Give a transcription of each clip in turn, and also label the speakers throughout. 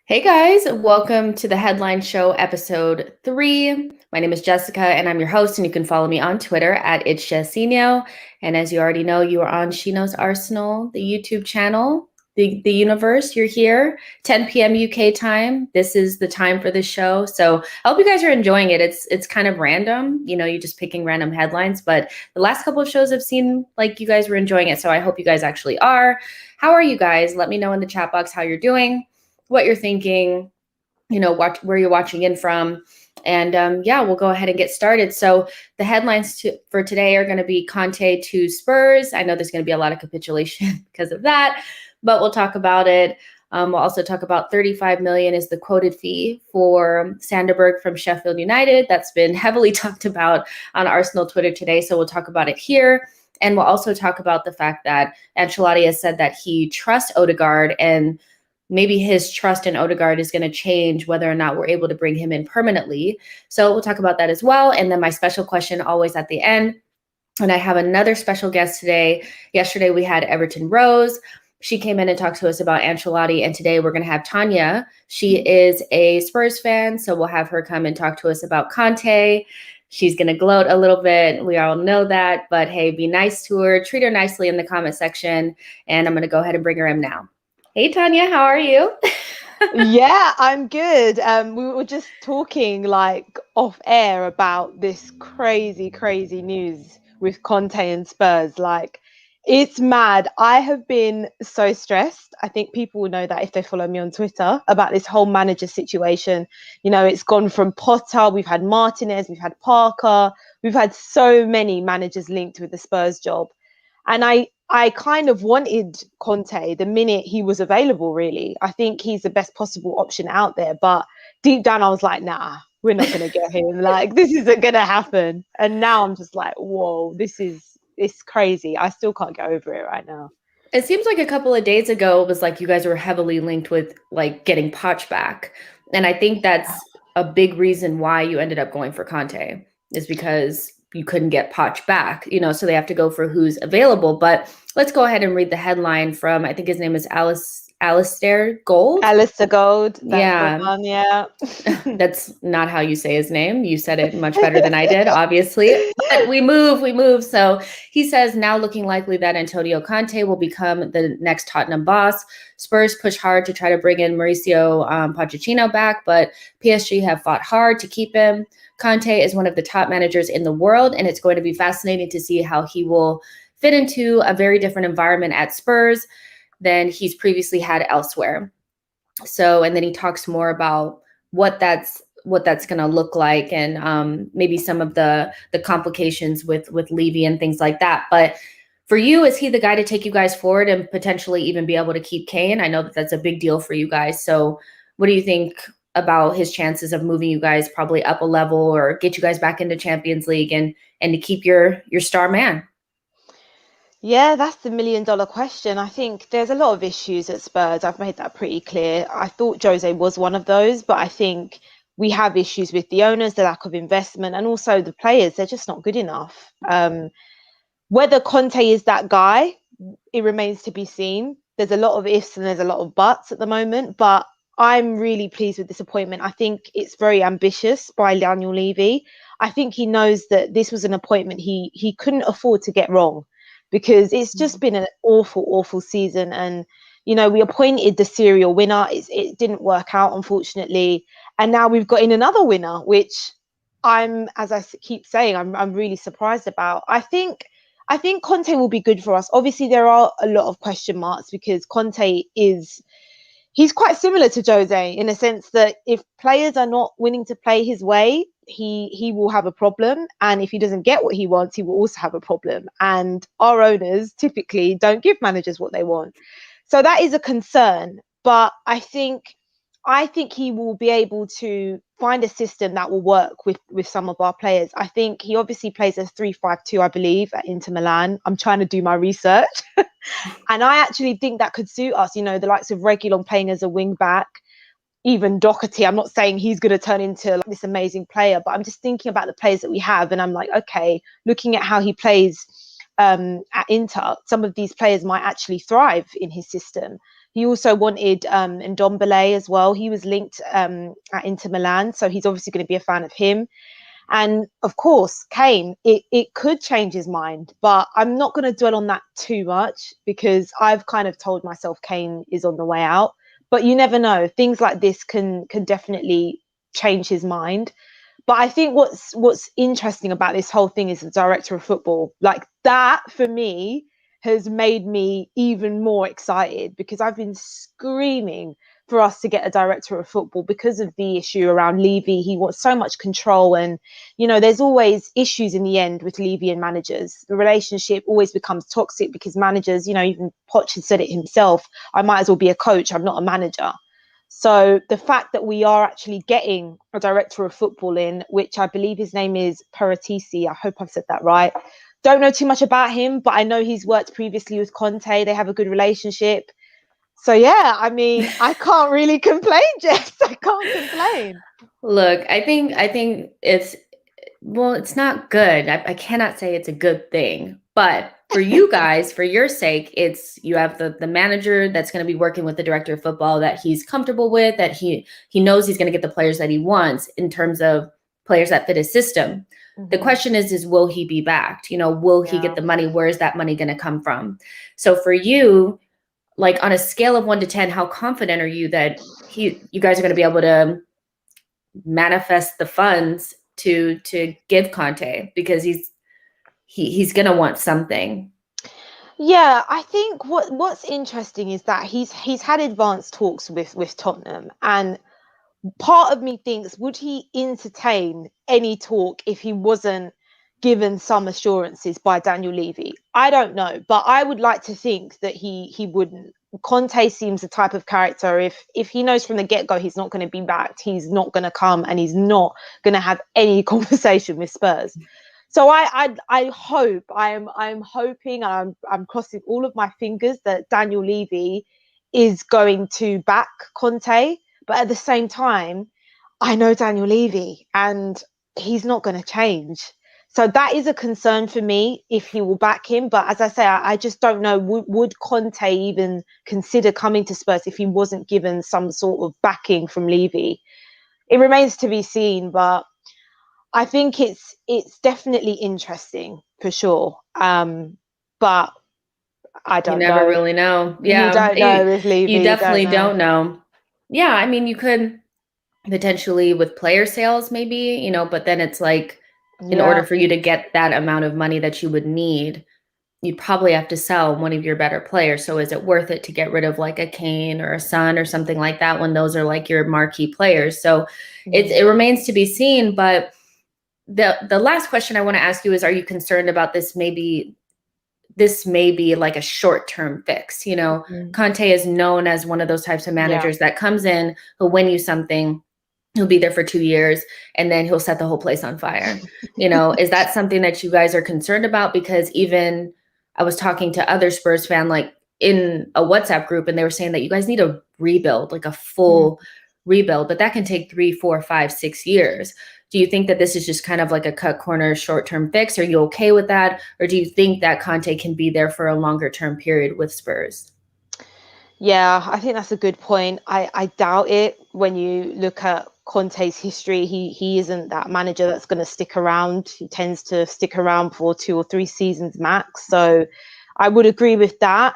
Speaker 1: Hey guys, welcome to the Headline Show episode 3. My name is Jessica and I'm your host, and you can follow me on Twitter at @SheKnowsArsenal. And as you already know, you are on SheKnowsArsenal, the YouTube channel, the universe. You're here, 10 p.m. UK time. This is the time for this show. So I hope you guys are enjoying it. It's kind of random, you're just picking random headlines, but the last couple of shows I've seen, like, you guys were enjoying it. So I hope you guys actually are. How are you guys? Let me know in the chat box how you're doing, what you're thinking, where you're watching in from. And we'll go ahead and get started. So the headlines for today are going to be Conte to Spurs. I know there's going to be a lot of capitulation because of that, but we'll talk about it. We'll also talk about 35 million is the quoted fee for Sanderberg from Sheffield United. That's been heavily talked about on Arsenal Twitter today. So we'll talk about it here. And we'll also talk about the fact that Ancelotti has said that he trusts Odegaard, and maybe his trust in Odegaard is going to change whether or not we're able to bring him in permanently. So we'll talk about that as well. And then my special question always at the end. And I have another special guest today. Yesterday we had Everton Rose. She came in and talked to us about Ancelotti. And today we're going to have Tanya. She is a Spurs fan. So we'll have her come and talk to us about Conte. She's going to gloat a little bit. We all know that. But hey, be nice to her. Treat her nicely in the comment section. And I'm going to go ahead and bring her in now. Hey, Tanya, how are you?
Speaker 2: Yeah, I'm good. We were just talking off air about this crazy news with Conte and Spurs. It's mad. I have been so stressed. I think people will know that if they follow me on Twitter about this whole manager situation. It's gone from Potter, we've had Martinez, we've had Parker, we've had so many managers linked with the Spurs job. And I kind of wanted Conte the minute he was available, really. I think he's the best possible option out there. But deep down, I was like, nah, we're not going to get him. This isn't going to happen. And now I'm just like, whoa, it's crazy. I still can't get over it right now.
Speaker 1: It seems like a couple of days ago, it was like you guys were heavily linked with getting Poch back. And I think that's a big reason why you ended up going for Conte, is because you couldn't get Poch back, so they have to go for who's available. But let's go ahead and read the headline from, I think his name is Alistair Gold.
Speaker 2: Alistair Gold.
Speaker 1: That's
Speaker 2: the one, yeah.
Speaker 1: That's not how you say his name. You said it much better than I did, obviously. But we move. So he says, now looking likely that Antonio Conte will become the next Tottenham boss. Spurs push hard to try to bring in Mauricio Pochettino back, but PSG have fought hard to keep him. Conte is one of the top managers in the world, and it's going to be fascinating to see how he will fit into a very different environment at Spurs than he's previously had elsewhere. So, and then he talks more about what that's going to look like, and maybe some of the complications with Levy and things like that. But for you, is he the guy to take you guys forward and potentially even be able to keep Kane? I know that that's a big deal for you guys. So what do you think about his chances of moving you guys probably up a level or get you guys back into Champions League and to keep your star man?
Speaker 2: Yeah, that's the $1 million question. I think there's a lot of issues at Spurs. I've made that pretty clear. I thought Jose was one of those, but I think we have issues with the owners, the lack of investment, and also the players. They're just not good enough. Whether Conte is that guy, it remains to be seen. There's a lot of ifs and there's a lot of buts at the moment, but I'm really pleased with this appointment. I think it's very ambitious by Daniel Levy. I think he knows that this was an appointment he couldn't afford to get wrong, because it's just been an awful season. And, we appointed the serial winner. It didn't work out, unfortunately. And now we've got in another winner, which as I keep saying, I'm really surprised about. I think Conte will be good for us. Obviously, there are a lot of question marks because Conte he's quite similar to Jose in a sense that if players are not willing to play his way, he will have a problem. And if he doesn't get what he wants, he will also have a problem. And our owners typically don't give managers what they want. So that is a concern. But I think he will be able to find a system that will work with some of our players. I think he obviously plays a 3-5-2, I believe, at Inter Milan. I'm trying to do my research. And I actually think that could suit us, the likes of Reguilon playing as a wing back. even Doherty. I'm not saying he's going to turn into like this amazing player, but I'm just thinking about the players that we have, and I'm like, okay, looking at how he plays at Inter, some of these players might actually thrive in his system. He also wanted Ndombele as well. He was linked at Inter Milan, so he's obviously going to be a fan of him. And of course, Kane, it could change his mind, but I'm not going to dwell on that too much because I've kind of told myself Kane is on the way out. But you never know. Things like this can definitely change his mind. But I think what's interesting about this whole thing is the director of football. Like that for me has made me even more excited because I've been screaming for us to get a director of football because of the issue around Levy. He wants so much control, and there's always issues in the end with Levy and managers. The relationship always becomes toxic because managers, even Poch has said it himself, I might as well be a coach, I'm not a manager. So the fact that we are actually getting a director of football in, which I believe his name is Paratisi, I hope I've said that right. Don't know too much about him, but I know he's worked previously with Conte. They have a good relationship. So, yeah, I mean, I can't really complain, Jess. I can't complain.
Speaker 1: Look, I think it's not good. I cannot say it's a good thing, but for you guys, for your sake, you have the manager that's going to be working with the director of football that he's comfortable with, that he knows he's going to get the players that he wants in terms of players that fit his system. Mm-hmm. The question is will he be backed? Will he get the money? Where is that money going to come from? So for you, like on a scale of 1 to 10, how confident are you that you guys are going to be able to manifest the funds to give Conte, because he's going to want something?
Speaker 2: Yeah, I think what's interesting is that he's had advanced talks with Tottenham, and part of me thinks, would he entertain any talk if he wasn't given some assurances by Daniel Levy? I don't know, but I would like to think that he wouldn't. Conte seems the type of character, if he knows from the get-go he's not going to be backed, he's not going to come and he's not going to have any conversation with Spurs. So I hope, I'm hoping, I'm crossing all of my fingers that Daniel Levy is going to back Conte. But at the same time, I know Daniel Levy and he's not going to change. So that is a concern for me if he will back him. But as I say, I just don't know, would Conte even consider coming to Spurs if he wasn't given some sort of backing from Levy? It remains to be seen, but I think it's definitely interesting for sure. But I don't know.
Speaker 1: You never really know. Yeah.
Speaker 2: You don't know with Levy.
Speaker 1: You definitely don't know. Yeah, I mean, you could potentially with player sales maybe, but then it's like in order for you to get that amount of money that you would need, you'd probably have to sell one of your better players. So is it worth it to get rid of like a Kane or a Son or something like that when those are like your marquee players? So it remains to be seen. But the last question I want to ask you is, are you concerned about this may be like a short-term fix? Conte is known as one of those types of managers that comes in, he'll win you something, he'll be there for 2 years, and then he'll set the whole place on fire. Is that something that you guys are concerned about? Because even I was talking to other Spurs fan, like in a WhatsApp group, and they were saying that you guys need a rebuild, like a full rebuild, but that can take 3, 4, 5, 6 years. Do you think that this is just kind of like a cut corner short-term fix? Are you okay with that? Or do you think that Conte can be there for a longer term period with Spurs?
Speaker 2: Yeah, I think that's a good point. I doubt it. When you look at Conte's history, he isn't that manager that's going to stick around. He tends to stick around for 2 or 3 seasons max. So I would agree with that.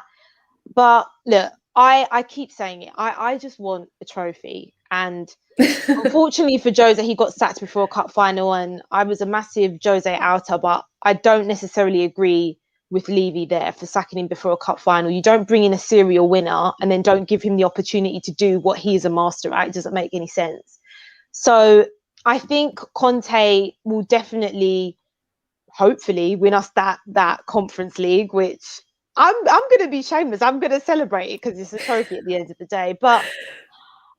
Speaker 2: But look, I keep saying it. I just want a trophy. And unfortunately for Jose, he got sacked before a cup final, and I was a massive Jose outer, but I don't necessarily agree with Levy there for sacking him before a cup final. You don't bring in a serial winner and then don't give him the opportunity to do what he is a master at. It doesn't make any sense. So I think Conte will definitely, hopefully, win us that Conference League, which I'm going to be shameless. I'm going to celebrate it because it's a trophy at the end of the day. But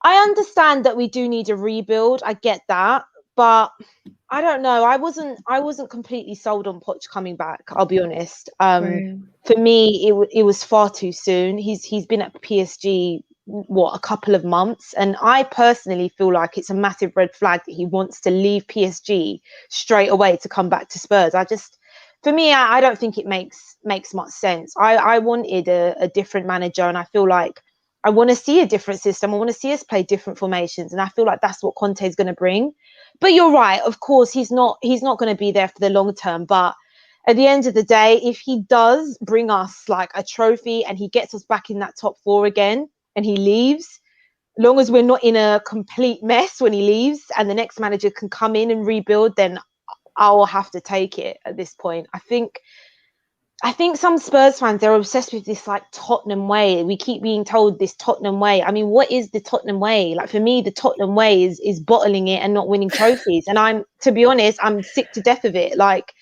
Speaker 2: I understand that we do need a rebuild. I get that, but I don't know. I wasn't completely sold on Poch coming back. I'll be honest. For me, it was far too soon. He's been at PSG a couple of months. And I personally feel like it's a massive red flag that he wants to leave PSG straight away to come back to Spurs. For me, I don't think it makes much sense. I wanted a different manager, and I feel like I want to see a different system. I want to see us play different formations, and I feel like that's what Conte is going to bring. But you're right, of course, he's not going to be there for the long term. But at the end of the day, if he does bring us like a trophy and he gets us back in that top four again and he leaves, long as we're not in a complete mess when he leaves and the next manager can come in and rebuild, then I'll have to take it at this point. I think some Spurs fans, they're obsessed with this like Tottenham way. We keep being told this Tottenham way. I mean, what is the Tottenham way? Like for me, the Tottenham way is bottling it and not winning trophies. And to be honest, I'm sick to death of it. Like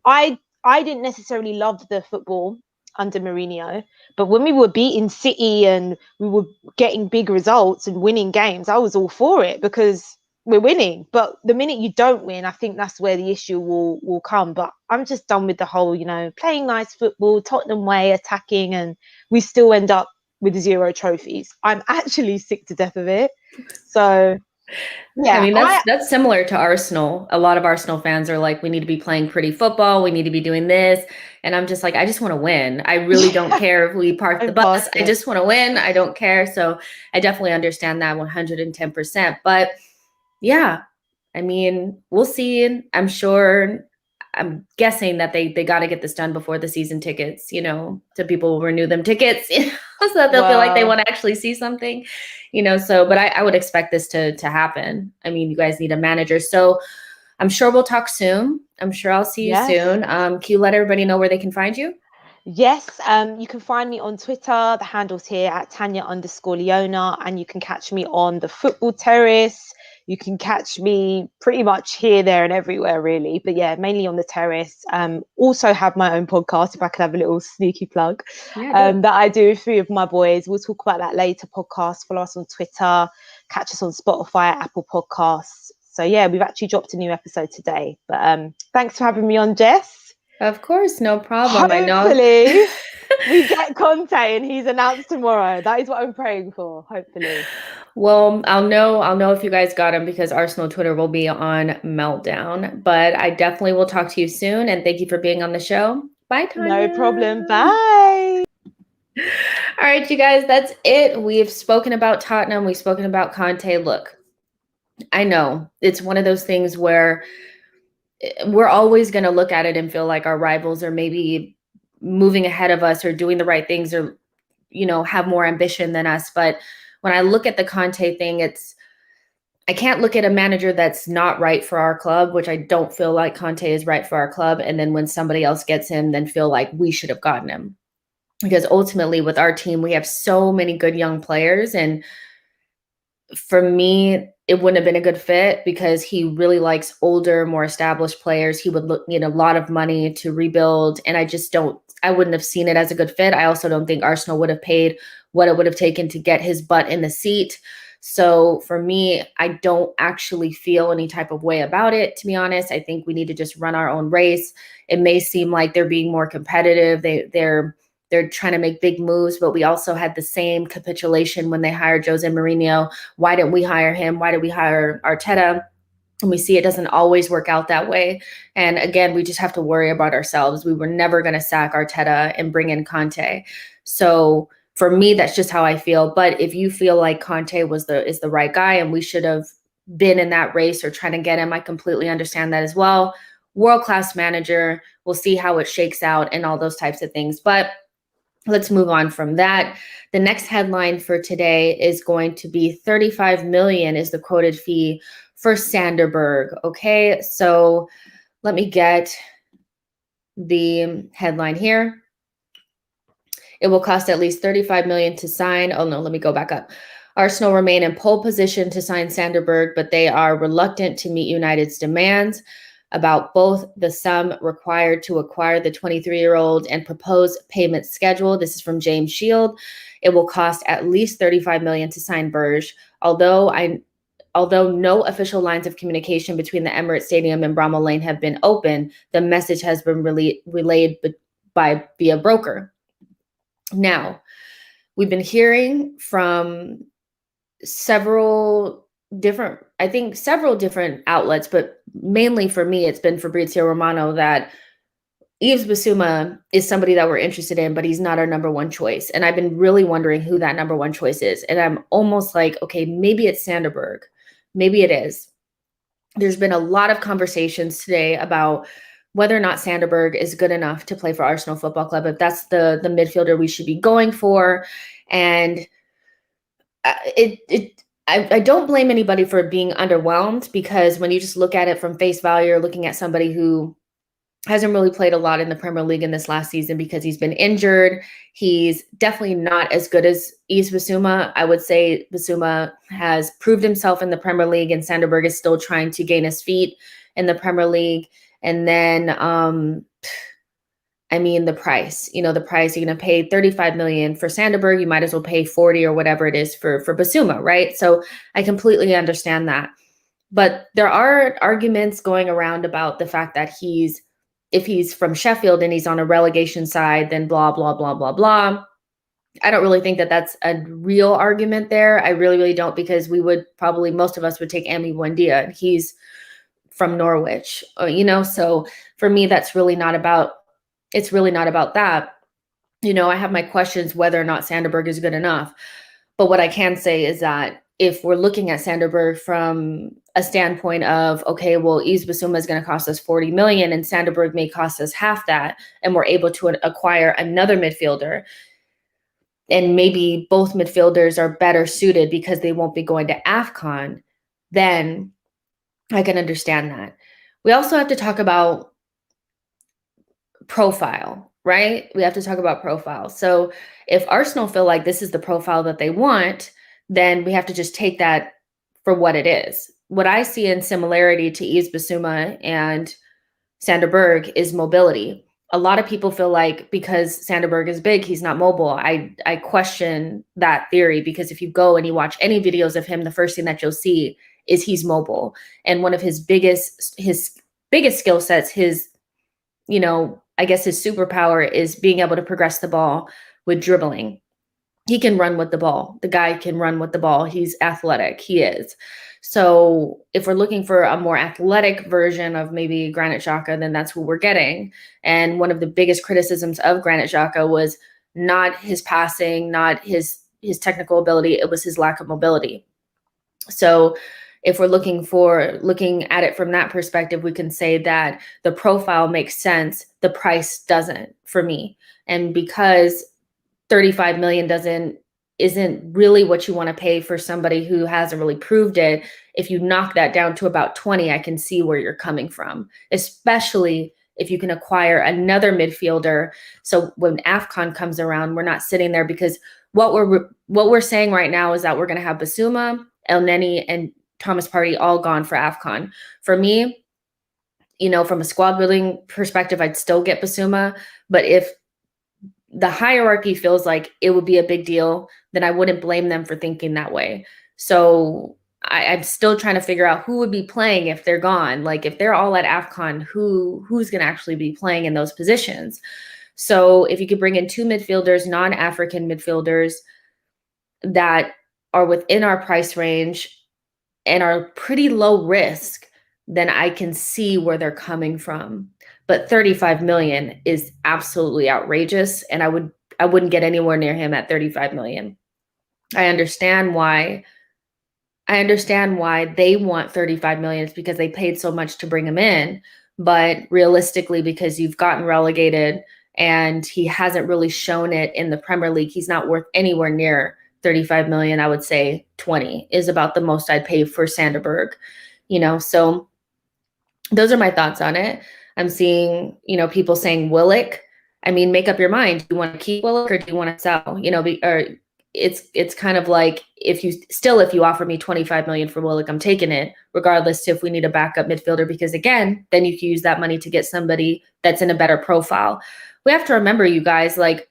Speaker 2: I didn't necessarily love the football under Mourinho, but when we were beating City and we were getting big results and winning games, I was all for it because we're winning. But the minute you don't win, I think that's where the issue will come. But I'm just done with the whole, playing nice football, Tottenham way, attacking, and we still end up with 0 trophies. I'm actually sick to death of it. So yeah,
Speaker 1: I mean, that's similar to Arsenal. A lot of Arsenal fans are like, we need to be playing pretty football. We need to be doing this. And I'm just like, I just want to win. I really don't care if we park the bus. I just want to win. I don't care. So I definitely understand that 110%. But yeah, I mean, we'll see. I'm guessing that they got to get this done before the season tickets, so people will renew them tickets, so that they'll feel like they want to actually see something, but I would expect this to happen. I mean, you guys need a manager. So I'm sure we'll talk soon. I'm sure I'll see you soon. Can you let everybody know where they can find you?
Speaker 2: Yes, you can find me on Twitter. The handle's here at Tanya_Leona, and you can catch me on the Football Terrace. You can catch me pretty much here, there, and everywhere, really. But yeah, mainly on the terrace. Also have my own podcast, if I could have a little sneaky plug, that I do with 3 of my boys. We'll talk about that later. Podcast. Follow us on Twitter. Catch us on Spotify, Apple Podcasts. So yeah, we've actually dropped a new episode today. But thanks for having me on, Jess.
Speaker 1: Of course, no problem.
Speaker 2: Hopefully we get Conte and he's announced tomorrow. That is what I'm praying for, hopefully.
Speaker 1: Well, I'll know if you guys got him because Arsenal Twitter will be on meltdown. But I definitely will talk to you soon, and thank you for being on the show. Bye, Tanya.
Speaker 2: No problem. Bye.
Speaker 1: All right, you guys, that's it. We've spoken about Tottenham. We've spoken about Conte. Look, I know it's one of those things where we're always going to look at it and feel like our rivals are maybe moving ahead of us or doing the right things or, have more ambition than us. But when I look at the Conte thing, I can't look at a manager that's not right for our club, which I don't feel like Conte is right for our club. And then when somebody else gets him, then feel like we should have gotten him. Because ultimately with our team, we have so many good young players. And for me, it wouldn't have been a good fit because he really likes older, more established players. He would need a lot of money to rebuild. And I wouldn't have seen it as a good fit. I also don't think Arsenal would have paid what it would have taken to get his butt in the seat. So for me, I don't actually feel any type of way about it, to be honest. I think we need to just run our own race. It may seem like they're being more competitive. They're trying to make big moves, but we also had the same capitulation when they hired Jose Mourinho. Why didn't we hire him? Why did we hire Arteta? And we see it doesn't always work out that way. And again, we just have to worry about ourselves. We were never going to sack Arteta and bring in Conte. So for me, that's just how I feel. But if you feel like Conte is the right guy and we should have been in that race or trying to get him, I completely understand that as well. World-class manager. We'll see how it shakes out and all those types of things. But let's move on from that. The next headline for today is going to be 35 million is the quoted fee for Sander Berge. Okay, so let me get the headline here. It will cost at least 35 million to sign. Oh no, let me go back up. Arsenal remain in pole position to sign Sander Berge, but they are reluctant to meet United's demands about both the sum required to acquire the 23-year-old and proposed payment schedule. This is from James Shield. It will cost at least 35 million to sign Berge, although no official lines of communication between the Emirates Stadium and Bramall Lane have been open. The message has been relayed via broker. Now, we've been hearing from several different outlets, but mainly for me, it's been Fabrizio Romano, that Yves Bissouma is somebody that we're interested in, but he's not our number one choice. And I've been really wondering who that number one choice is. And I'm almost like, okay, maybe it's Sander Berge. Maybe it is. There's been a lot of conversations today about whether or not Sander Berge is good enough to play for Arsenal Football Club, if that's the midfielder we should be going for. And I don't blame anybody for being underwhelmed, because when you just look at it from face value, you're looking at somebody who hasn't really played a lot in the Premier League in this last season because he's been injured. He's definitely not as good as Yves Bissouma. I would say Bissouma has proved himself in the Premier League, and Sander Berge is still trying to gain his feet in the Premier League. And then, the price, you're going to pay 35 million for Sander Berge. You might as well pay 40 or whatever it is for Bissouma, right? So I completely understand that. But there are arguments going around about the fact that if he's from Sheffield and he's on a relegation side, then blah, blah, blah, blah, blah. I don't really think that that's a real argument there. I really, really don't, because most of us would take Emi Buendia. He's from Norwich, so for me, it's really not about that. I have my questions whether or not Sander Berge is good enough. But what I can say is that if we're looking at Sander Berge from a standpoint of, okay, well, Yves Bissouma is going to cost us 40 million and Sander Berge may cost us half that, and we're able to acquire another midfielder, and maybe both midfielders are better suited because they won't be going to AFCON, then I can understand that. We also have to talk about profile, right? We have to talk about profile. So if Arsenal feel like this is the profile that they want, then we have to just take that for what it is. What I see in similarity to Yves Bissouma and Sander Berge is mobility. A lot of people feel like because Sander Berge is big, he's not mobile. I question that theory, because if you go and you watch any videos of him, the first thing that you'll see is he's mobile. And one of his biggest skill sets, his superpower is being able to progress the ball with dribbling. He can run with the ball. The guy can run with the ball. He's athletic. He is. So if we're looking for a more athletic version of maybe Granit Xhaka, then that's who we're getting. And one of the biggest criticisms of Granit Xhaka was not his passing, not his technical ability. It was his lack of mobility. So if we're looking at it from that perspective, we can say that the profile makes sense. The price doesn't for me. And because 35 million isn't really what you want to pay for somebody who hasn't really proved it, if you knock that down to about 20, I can see where you're coming from, especially if you can acquire another midfielder. So when AFCON comes around, we're not sitting there, because what we're saying right now is that we're going to have Bissouma, El Neni, and Thomas Partey all gone for AFCON. For me, from a squad building perspective, I'd still get Bissouma. But if the hierarchy feels like it would be a big deal, then I wouldn't blame them for thinking that way. So I'm still trying to figure out who would be playing if they're gone. Like if they're all at AFCON, who's going to actually be playing in those positions? So if you could bring in two midfielders, non-African midfielders that are within our price range and are pretty low risk, then I can see where they're coming from. But 35 million is absolutely outrageous, and I wouldn't get anywhere near him at 35 million. I understand why they want 35 million. It's because they paid so much to bring him in. But realistically, because you've gotten relegated and he hasn't really shown it in the Premier League, he's not worth anywhere near 35 million. I would say 20 is about the most I'd pay for Sander Berge, so those are my thoughts on it. I'm seeing, people saying Willock. Make up your mind. Do you want to keep Willock or do you want to sell? Or it's kind of like if you offer me 25 million for Willock, I'm taking it, regardless if we need a backup midfielder, because again, then you can use that money to get somebody that's in a better profile. We have to remember, you guys, like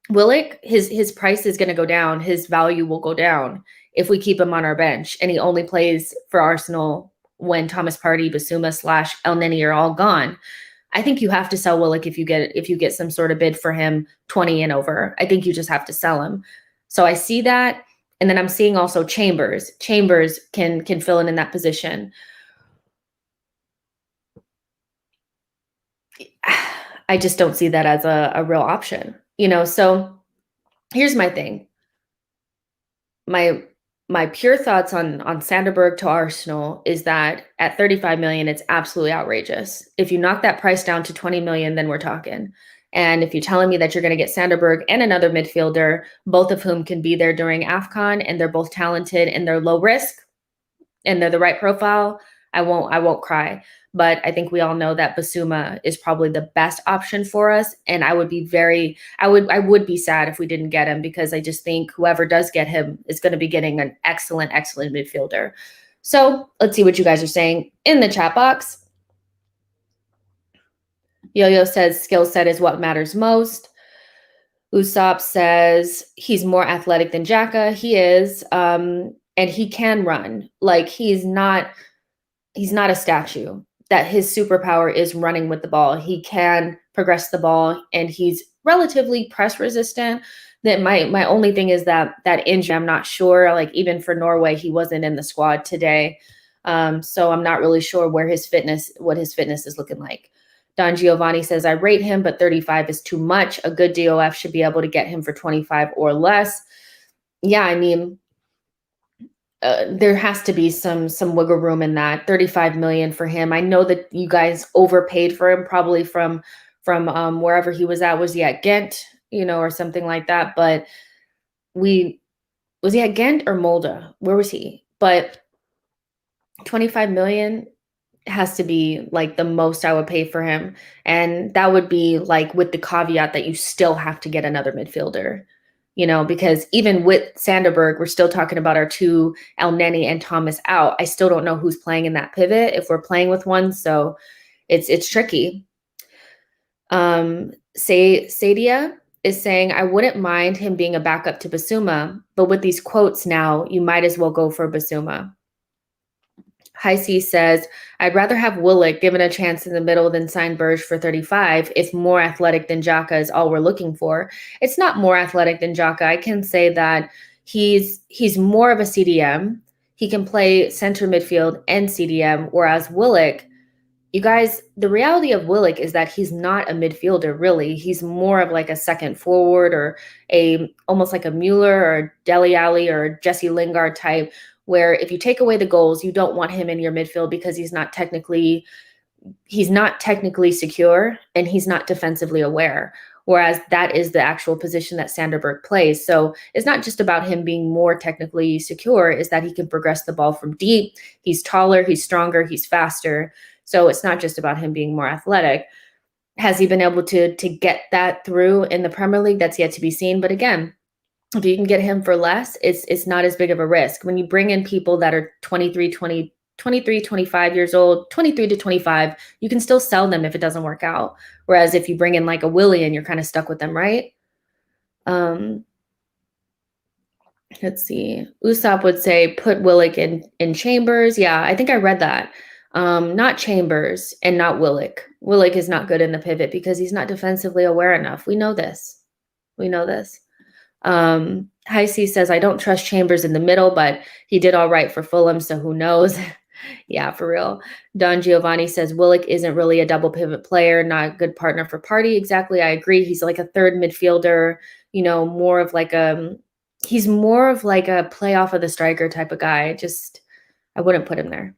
Speaker 1: Willock, his price is going to go down. His value will go down if we keep him on our bench, and he only plays for Arsenal when Thomas Partey, Bissouma / El Neni are all gone. I think you have to sell Willock if you get some sort of bid for him 20 and over. I think you just have to sell him. So I see that. And then I'm seeing also Chambers. Chambers can fill in that position. I just don't see that as a real option, so here's my thing. My pure thoughts on Sander Berge to Arsenal is that at 35 million, it's absolutely outrageous. If you knock that price down to 20 million, then we're talking. And if you're telling me that you're going to get Sander Berge and another midfielder, both of whom can be there during AFCON, and they're both talented and they're low risk and they're the right profile, I won't cry. But I think we all know that Basuma is probably the best option for us. And I would be sad if we didn't get him, because I just think whoever does get him is going to be getting an excellent midfielder. So let's see what you guys are saying in the chat box. Yo-Yo says skill set is what matters most. Usopp says he's more athletic than Xhaka. He is. And he can run. Like, he's not a statue. That his superpower is running with the ball. He can progress the ball, and he's relatively press resistant. That my only thing is that injury, I'm not sure. Like, even for Norway, he wasn't in the squad today. So I'm not really sure what his fitness is looking like. Don Giovanni says, I rate him, but 35 is too much. A good DOF should be able to get him for 25 or less. Yeah, I mean, there has to be some wiggle room in that. 35 million for him. I know that you guys overpaid for him, probably from wherever he was at. Was he at Ghent, or something like that? But was he at Ghent or Molde? Where was he? But 25 million has to be like the most I would pay for him. And that would be like with the caveat that you still have to get another midfielder. Because even with Sander Berge, we're still talking about our two, El Neni and Thomas, out. I still don't know who's playing in that pivot, if we're playing with one. So it's tricky. Sadia is saying, I wouldn't mind him being a backup to Basuma, but with these quotes now, you might as well go for Basuma. High C says, I'd rather have Willock given a chance in the middle than sign Berge for 35 if more athletic than Xhaka is all we're looking for. It's not more athletic than Xhaka. I can say that he's more of a CDM. He can play center midfield and CDM, whereas Willock, you guys, the reality of Willock is that he's not a midfielder, really. He's more of like a second forward, or almost like a Mueller or Dele Alli or Jesse Lingard type, where if you take away the goals, you don't want him in your midfield because he's not technically secure, and he's not defensively aware. Whereas that is the actual position that Sander Berge plays. So it's not just about him being more technically secure, is that he can progress the ball from deep. He's taller, he's stronger, he's faster. So it's not just about him being more athletic. Has he been able to get that through in the Premier League? That's yet to be seen. But again, if you can get him for less, it's not as big of a risk. When you bring in people that are 23, 25 years old, 23 to 25, you can still sell them if it doesn't work out. Whereas if you bring in like a Willian, you're kind of stuck with them, right? Let's see. Usopp would say put Willock in Chambers. Yeah, I think I read that. Not Chambers and not Willock. Willock is not good in the pivot because he's not defensively aware enough. We know this. High C says, I don't trust Chambers in the middle, but he did all right for Fulham, so who knows? Yeah, for real. Don Giovanni says, Willock isn't really a double pivot player, not a good partner for Partey. Exactly, I agree. He's like a third midfielder, more of like he's more of like a play off of the striker type of guy. I wouldn't put him there.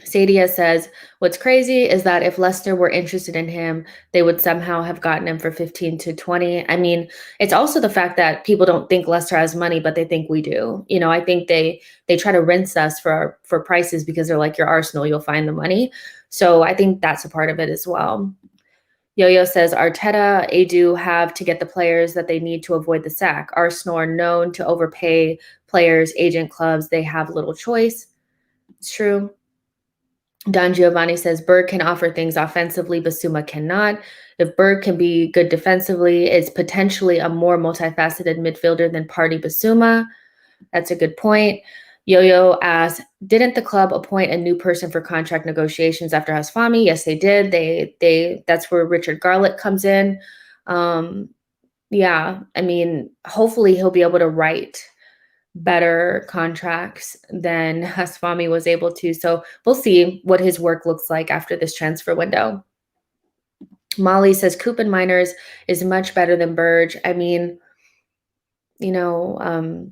Speaker 1: Sadia says, what's crazy is that if Leicester were interested in him, they would somehow have gotten him for 15 to 20. I mean, it's also the fact that people don't think Leicester has money, but they think we do. I think they try to rinse us for prices because they're like, you're Arsenal, you'll find the money. So I think that's a part of it as well. Yo-Yo says, Arteta, Edu have to get the players that they need to avoid the sack. Arsenal are known to overpay players, agent clubs. They have little choice. It's true. Don Giovanni says Berge can offer things offensively, Basuma cannot. If Berge can be good defensively, it's potentially a more multifaceted midfielder than Partey Basuma. That's a good point. Yo-Yo asks, didn't the club appoint a new person for contract negotiations after Hasfami? Yes, they did. That's where Richard Garlick comes in. Yeah, I mean, hopefully he'll be able to write better contracts than Hasfami was able to. So we'll see what his work looks like after this transfer window. Molly says Coop Miners is much better than Berge. I mean, you know,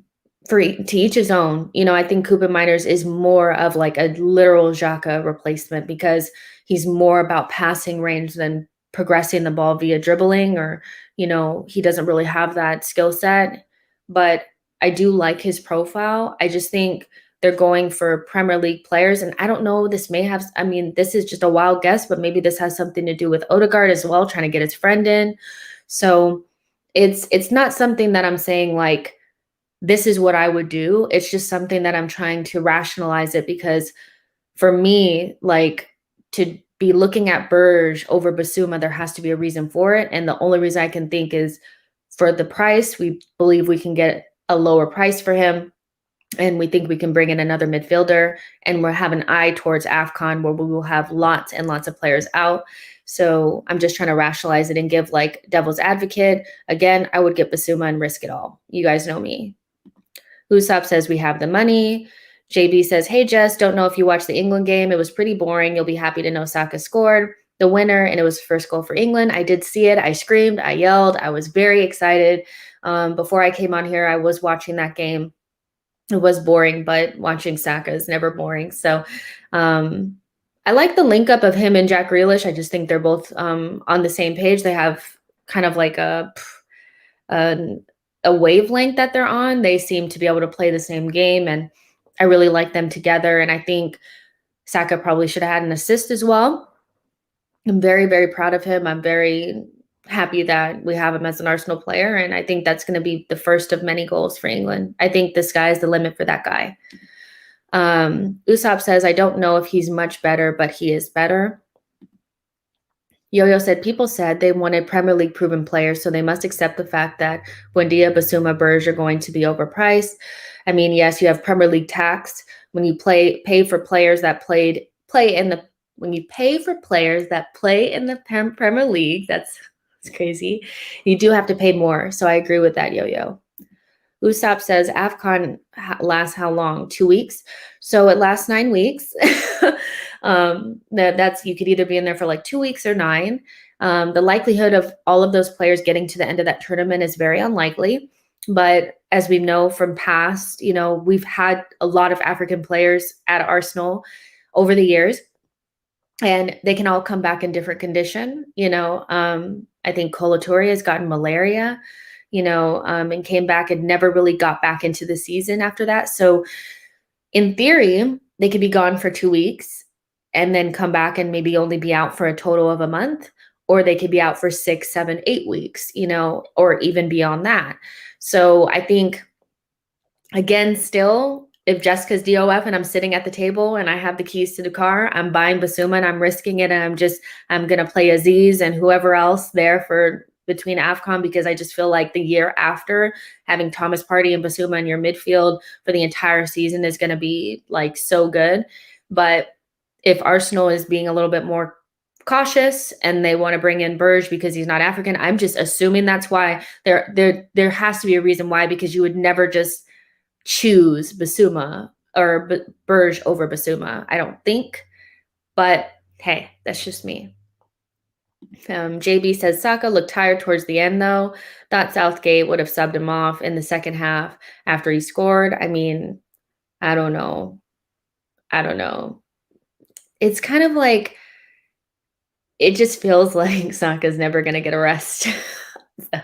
Speaker 1: to each his own. I think Coop Miners is more of like a literal Xhaka replacement because he's more about passing range than progressing the ball via dribbling, or he doesn't really have that skill set. But I do like his profile. I just think they're going for Premier League players, and I don't know. This may have. I mean, this is just a wild guess, but maybe this has something to do with Odegaard as well, trying to get his friend in. So it's not something that I'm saying like this is what I would do. It's just something that I'm trying to rationalize it because for me, like to be looking at Berge over Basuma, there has to be a reason for it. And the only reason I can think is for the price. We believe we can get a lower price for him. And we think we can bring in another midfielder, and we'll have an eye towards AFCON where we will have lots and lots of players out. So I'm just trying to rationalize it and give like devil's advocate. Again, I would get Basuma and risk it all. You guys know me. Usopp says we have the money. JB says, hey, Jess, don't know if you watched the England game. It was pretty boring. You'll be happy to know Saka scored the winner, and it was first goal for England. I did see it. I screamed. I yelled. I was very excited. Before I came on here, I was watching that game. It was boring, but watching Saka is never boring. So I like the link up of him and Jack Grealish. I just think they're both on the same page. They have kind of like a wavelength that they're on. They seem to be able to play the same game, and I really like them together. And I think Saka probably should have had an assist as well. I'm very, very proud of him. I'm very happy that we have him as an Arsenal player, and I think that's going to be the first of many goals for England. I think the sky's the limit for that guy. Usopp says, I don't know if he's much better, but he is better. Yo-Yo said, people said they wanted Premier League proven players, so they must accept the fact that Buendia, Basuma, Berge are going to be overpriced. I mean, yes, you have Premier League tax. When you pay for players that play in the Premier League, that's crazy. You do have to pay more. So I agree with that, Yo-Yo. Usopp says AFCON lasts how long? 2 weeks. So it lasts 9 weeks. That's you could either be in there for like 2 weeks or 9. The likelihood of all of those players getting to the end of that tournament is very unlikely. But as we know from past, we've had a lot of African players at Arsenal over the years, and they can all come back in different condition. I think Kolo Touré has gotten malaria, and came back and never really got back into the season after that. So in theory, they could be gone for 2 weeks and then come back and maybe only be out for a total of a month, or they could be out for 6, 7, 8 weeks, or even beyond that. So I think, again, still, if Jessica's DOF and I'm sitting at the table and I have the keys to the car, I'm buying Basuma and I'm risking it. And I'm going to play Aziz and whoever else there for between AFCON, because I just feel like the year after, having Thomas Partey and Basuma in your midfield for the entire season is going to be like so good. But if Arsenal is being a little bit more cautious and they want to bring in Berge because he's not African, I'm just assuming that's why. There has to be a reason why, because you would never just choose Basuma or Berge over Basuma, I don't think. But hey, that's just me. JB says Saka looked tired towards the end, though. Thought Southgate would have subbed him off in the second half after he scored. I mean, I don't know. It's kind of like, it just feels like Saka's never going to get a rest. So,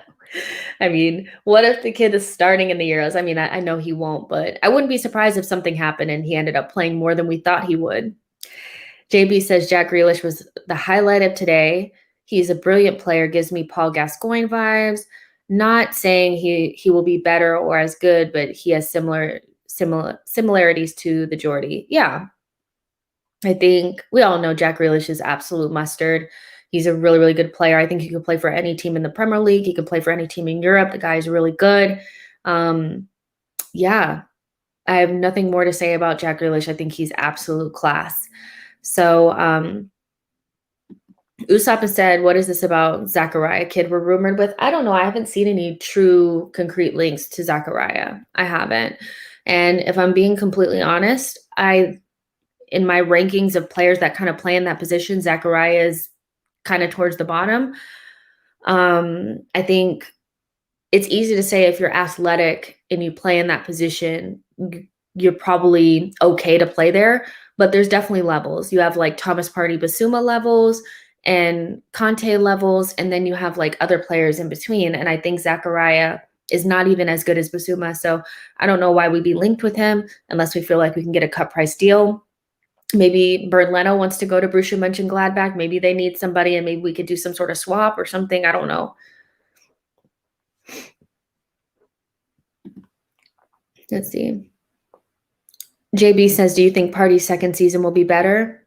Speaker 1: I mean, what if the kid is starting in the Euros? I mean, I know he won't, but I wouldn't be surprised if something happened and he ended up playing more than we thought he would. JB says Jack Grealish was the highlight of today. He's a brilliant player, gives me Paul Gascoigne vibes. Not saying he will be better or as good, but he has similarities to the Geordie. Yeah. I think we all know Jack Grealish is absolute mustard. He's a really, really good player. I think he could play for any team in the Premier League. He could play for any team in Europe. The guy is really good. Yeah, I have nothing more to say about Jack Grealish. I think he's absolute class. So Usopp has said, what is this about Zachariah kid we're rumored with? I don't know. I haven't seen any true concrete links to Zachariah. I haven't. And if I'm being completely honest, in my rankings of players that kind of play in that position, Zachariah is kind of towards the bottom. I think it's easy to say if you're athletic and you play in that position, you're probably okay to play there. But there's definitely levels. You have like Thomas Partey Basuma levels and Conte levels, and then you have like other players in between. And I think Zachariah is not even as good as Basuma. So I don't know why we'd be linked with him unless we feel like we can get a cut price deal. Maybe Bernd Leno wants to go to Borussia Mönchengladbach. Maybe they need somebody and maybe we could do some sort of swap or something. I don't know. Let's see. JB says, do you think Partey's second season will be better?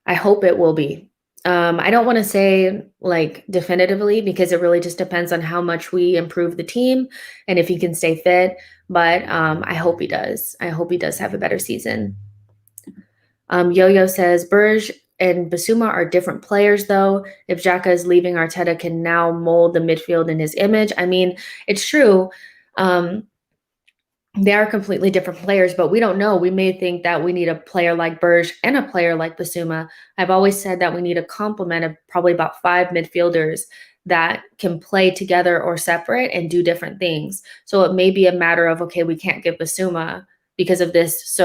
Speaker 1: I hope it will be. I don't want to say like definitively because it really just depends on how much we improve the team and if he can stay fit. But I hope he does. I hope he does have a better season. Yo-Yo says, Berge and Basuma are different players, though. If Xhaka is leaving, Arteta can now mold the midfield in his image. I mean, it's true. They are completely different players, but we don't know. We may think that we need a player like Berge and a player like Basuma. I've always said that we need a complement of probably about 5 midfielders that can play together or separate and do different things. So it may be a matter of, okay, we can't get Basuma because of this.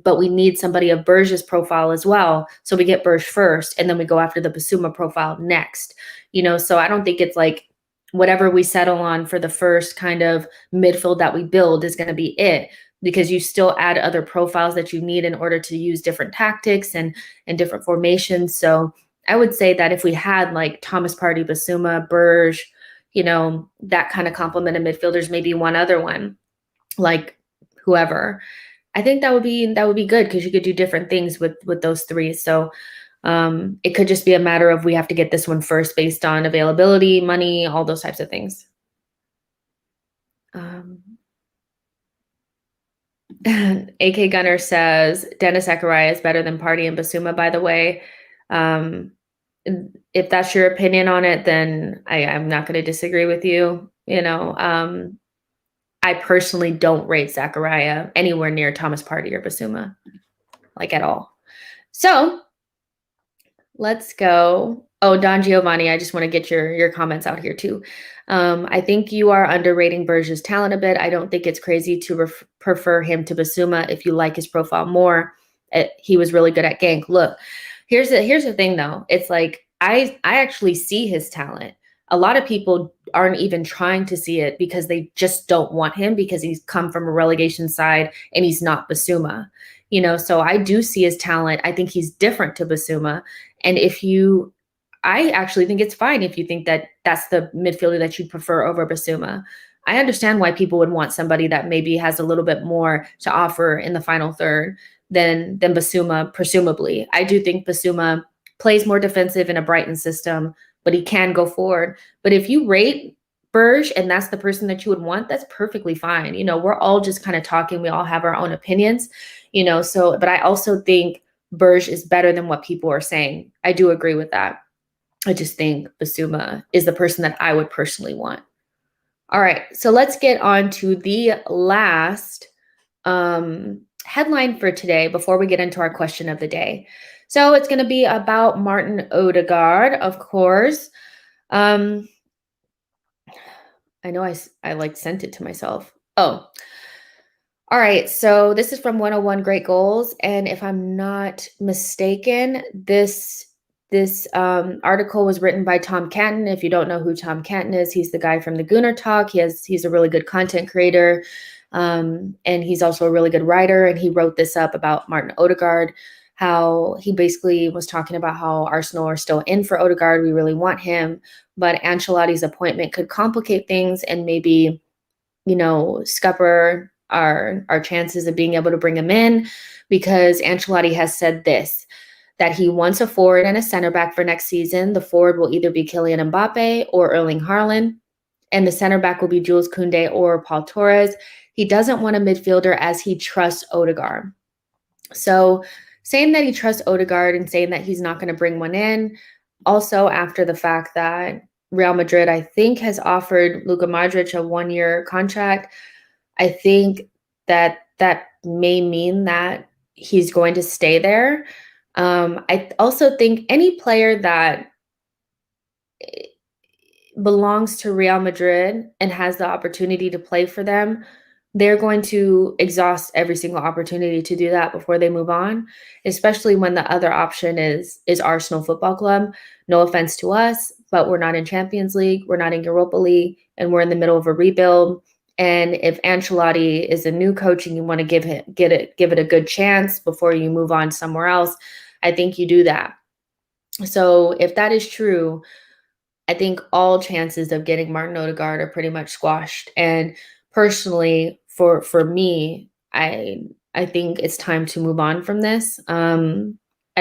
Speaker 1: But we need somebody of Berge's profile as well. So we get Berge first, and then we go after the Basuma profile next. So I don't think it's like whatever we settle on for the first kind of midfield that we build is going to be it, because you still add other profiles that you need in order to use different tactics and different formations. So I would say that if we had like Thomas Partey, Basuma, Berge, that kind of complement of midfielders, maybe one other one, like whoever, I think that would be good because you could do different things with those three. So it could just be a matter of we have to get this one first based on availability, money, all those types of things. AK Gunner says Dennis Zachariah is better than Partey and Basuma, by the way. If that's your opinion on it, then I'm not going to disagree with you. I personally don't rate Zachariah anywhere near Thomas Partey or Basuma, like at all. So let's go. Oh, Don Giovanni, I just want to get your comments out here too. I think you are underrating Berge's talent a bit. I don't think it's crazy to prefer him to Basuma if you like his profile more. He was really good at Genk. Look, here's the thing though. It's like I actually see his talent. A lot of people aren't even trying to see it because they just don't want him because he's come from a relegation side and he's not Basuma. So I do see his talent. I think he's different to Basuma. And I actually think it's fine if you think that that's the midfielder that you prefer over Basuma. I understand why people would want somebody that maybe has a little bit more to offer in the final third than Basuma, presumably. I do think Basuma plays more defensive in a Brighton system, but he can go forward. But if you rate Berge and that's the person that you would want, that's perfectly fine. We're all just kind of talking. We all have our own opinions, but I also think Berge is better than what people are saying. I do agree with that. I just think Basuma is the person that I would personally want. All right, so let's get on to the last headline for today before we get into our question of the day. So it's going to be about Martin Odegaard, of course. I know I like sent it to myself. Oh, all right. So this is from 101 Great Goals. And if I'm not mistaken, this article was written by Tom Canton. If you don't know who Tom Canton is, he's the guy from the Gooner Talk. He's a really good content creator. And he's also a really good writer. And he wrote this up about Martin Odegaard, how he basically was talking about how Arsenal are still in for Odegaard. We really want him. But Ancelotti's appointment could complicate things and maybe, scupper our chances of being able to bring him in, because Ancelotti has said this, that he wants a forward and a center back for next season. The forward will either be Kylian Mbappe or Erling Haaland, and the center back will be Jules Koundé or Paul Torres. He doesn't want a midfielder as he trusts Odegaard. So saying that he trusts Odegaard and saying that he's not going to bring one in, Also, after the fact that Real Madrid, I think, has offered Luka Modric a 1-year contract, I think that that may mean that he's going to stay there. I also think any player that belongs to Real Madrid and has the opportunity to play for them, they're going to exhaust every single opportunity to do that before they move on, especially when the other option is Arsenal Football Club. No offense to us, but we're not in Champions League, we're not in Europa League, and we're in the middle of a rebuild. And if Ancelotti is a new coach and you want to give it a good chance before you move on somewhere else, I think you do that. So if that is true, I think all chances of getting Martin Odegaard are pretty much squashed. And personally, for me, I think it's time to move on from this. I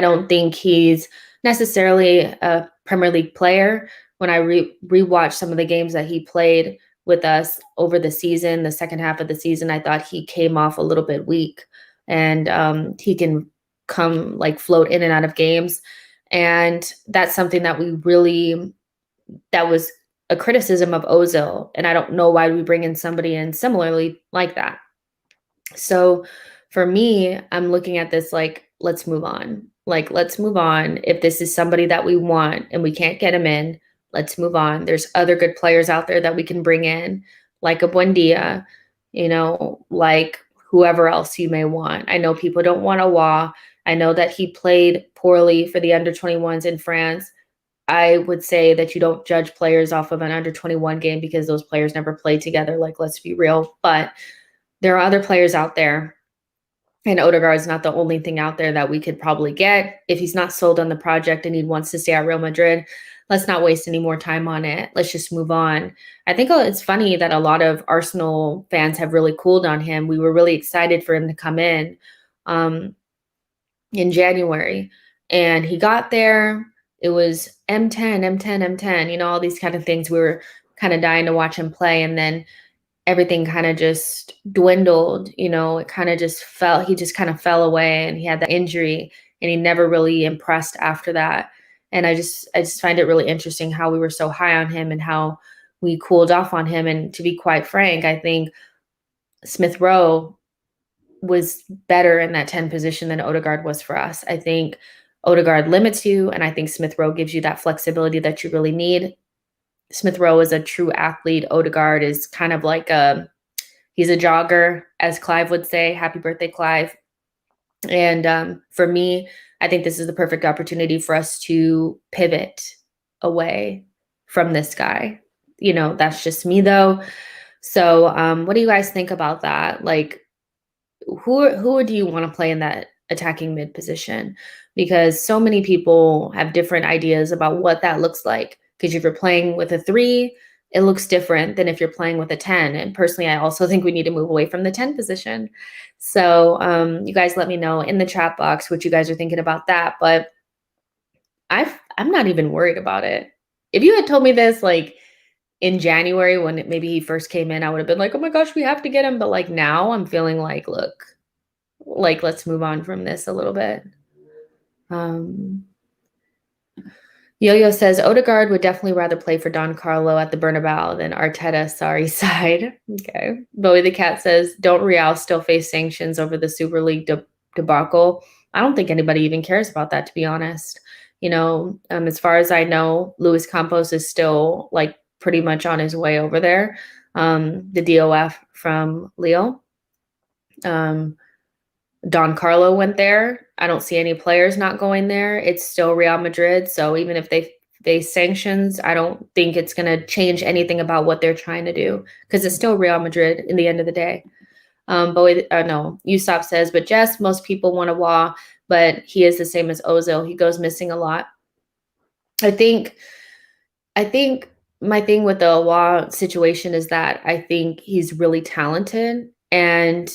Speaker 1: don't think he's necessarily a Premier League player. When I rewatched some of the games that he played with us over the season, the second half of the season, I thought he came off a little bit weak, and he can come like float in and out of games. And that's something that that was a criticism of Ozil, and I don't know why we bring in somebody in similarly like that. So for me, I'm looking at this like, let's move on. Like, let's move on. If this is somebody that we want and we can't get him in, let's move on. There's other good players out there that we can bring in, like a Buendia, like whoever else you may want. I know people don't want Awa. I know that he played poorly for the under 21s in France. I would say that you don't judge players off of an under 21 game because those players never played together. Like, let's be real. But there are other players out there, and Odegaard is not the only thing out there that we could probably get. If he's not sold on the project and he wants to stay at Real Madrid, let's not waste any more time on it. Let's just move on. I think it's funny that a lot of Arsenal fans have really cooled on him. We were really excited for him to come in January, and he got there. It was M10, M10, M10, all these kind of things. We were kind of dying to watch him play. And then everything kind of just dwindled, it kind of just he just kind of fell away, and he had that injury, and he never really impressed after that. And I just find it really interesting how we were so high on him and how we cooled off on him. And to be quite frank, I think Smith Rowe was better in that 10 position than Odegaard was for us. I think Odegaard limits you, and I think Smith Rowe gives you that flexibility that you really need. Smith Rowe is a true athlete. Odegaard is kind of like he's a jogger, as Clive would say. Happy birthday, Clive. And for me, I think this is the perfect opportunity for us to pivot away from this guy. That's just me though. So what do you guys think about that? Like, who do you want to play in that attacking mid position? Because so many people have different ideas about what that looks like. Because if you're playing with a 3, it looks different than if you're playing with a 10. And personally, I also think we need to move away from the 10 position. So you guys let me know in the chat box what you guys are thinking about that. But I'm not even worried about it. If you had told me this like in January when maybe he first came in, I would have been like, oh my gosh, we have to get him. But like now I'm feeling like, look, like let's move on from this a little bit. Yo-Yo says Odegaard would definitely rather play for Don Carlo at the Bernabeu than Arteta, sorry side. Okay. Bowie the Cat says, don't Real still face sanctions over the Super League debacle? I don't think anybody even cares about that, to be honest. As far as I know, Luis Campos is still like pretty much on his way over there. The DOF from Lille. Don Carlo went there. I don't see any players not going there. It's still Real Madrid. So even if they face sanctions, I don't think it's going to change anything about what they're trying to do because it's still Real Madrid in the end of the day. No, Usopp says, but Jess, most people want Awa, but he is the same as Ozil. He goes missing a lot. I think my thing with the Awa situation is that I think he's really talented, and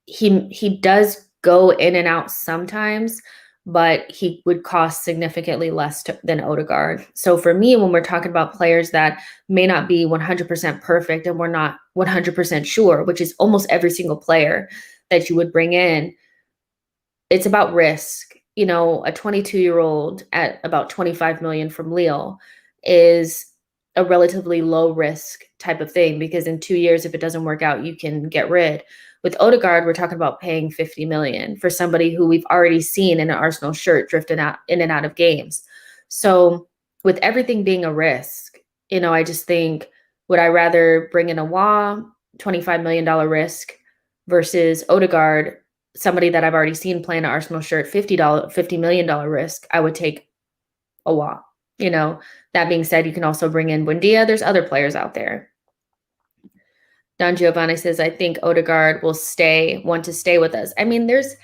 Speaker 1: he does go in and out sometimes, but he would cost significantly less than Odegaard. So for me, when we're talking about players that may not be 100% perfect and we're not 100% sure, which is almost every single player that you would bring in, it's about risk. a 22-year-old at about 25 million from Lille is a relatively low risk type of thing, because in 2 years, if it doesn't work out, you can get rid. With Odegaard, we're talking about paying 50 million for somebody who we've already seen in an Arsenal shirt drifting out in and out of games. So with everything being a risk, I just think, would I rather bring in a $25 million risk versus Odegaard, somebody that I've already seen play in an Arsenal shirt, $50 million risk? I would take a walk. That being said, you can also bring in Buendia. There's other players out there. Don Giovanni says, I think Odegaard will want to stay with us. I mean, there's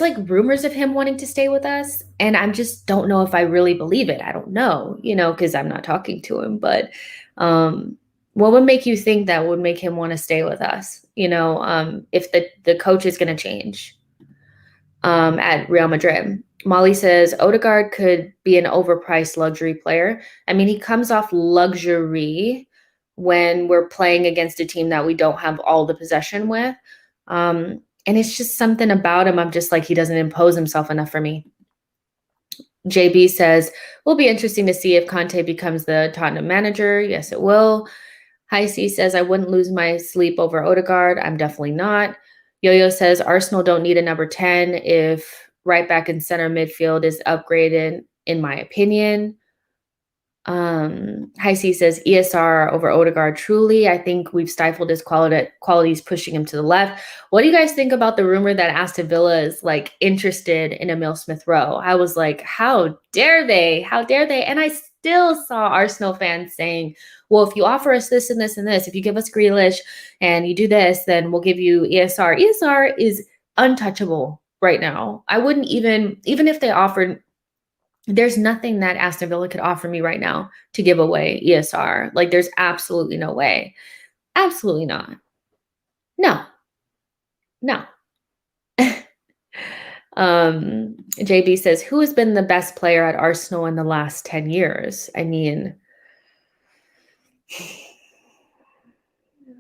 Speaker 1: like rumors of him wanting to stay with us, and I just don't know if I really believe it. I don't know, because I'm not talking to him. But what would make you think that would make him want to stay with us? If the coach is going to change at Real Madrid. Molly says Odegaard could be an overpriced luxury player. I mean, he comes off luxury when we're playing against a team that we don't have all the possession with. And it's just something about him. I'm just like, he doesn't impose himself enough for me. JB says, will be interesting to see if Conte becomes the Tottenham manager. Yes, it will. Hi C says, I wouldn't lose my sleep over Odegaard. I'm definitely not. Yo-Yo says, Arsenal don't need a number 10 if right back and center midfield is upgraded, in my opinion. Hi C says, ESR over Odegaard. Truly, I think we've stifled his qualities, pushing him to the left. What do you guys think about the rumor that Aston Villa is like interested in Emile Smith-Rowe? I was like, how dare they? How dare they? And I still saw Arsenal fans saying, well, if you offer us this and this and this, if you give us Grealish and you do this, then we'll give you ESR. ESR is untouchable right now. I wouldn't even if they offered, there's nothing that Aston Villa could offer me right now to give away ESR. Like, there's absolutely no way. Absolutely not. No. JB says, who has been the best player at Arsenal in the last 10 years? I mean,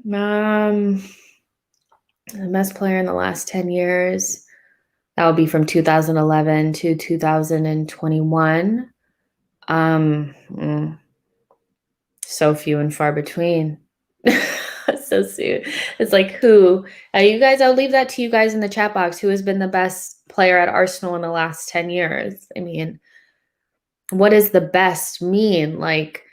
Speaker 1: the best player in the last 10 years, that would be from 2011 to 2021. So few and far between. So soon. It's like, who? You guys, I'll leave that to you guys in the chat box. Who has been the best player at Arsenal in the last 10 years? I mean, what does the best mean? Like,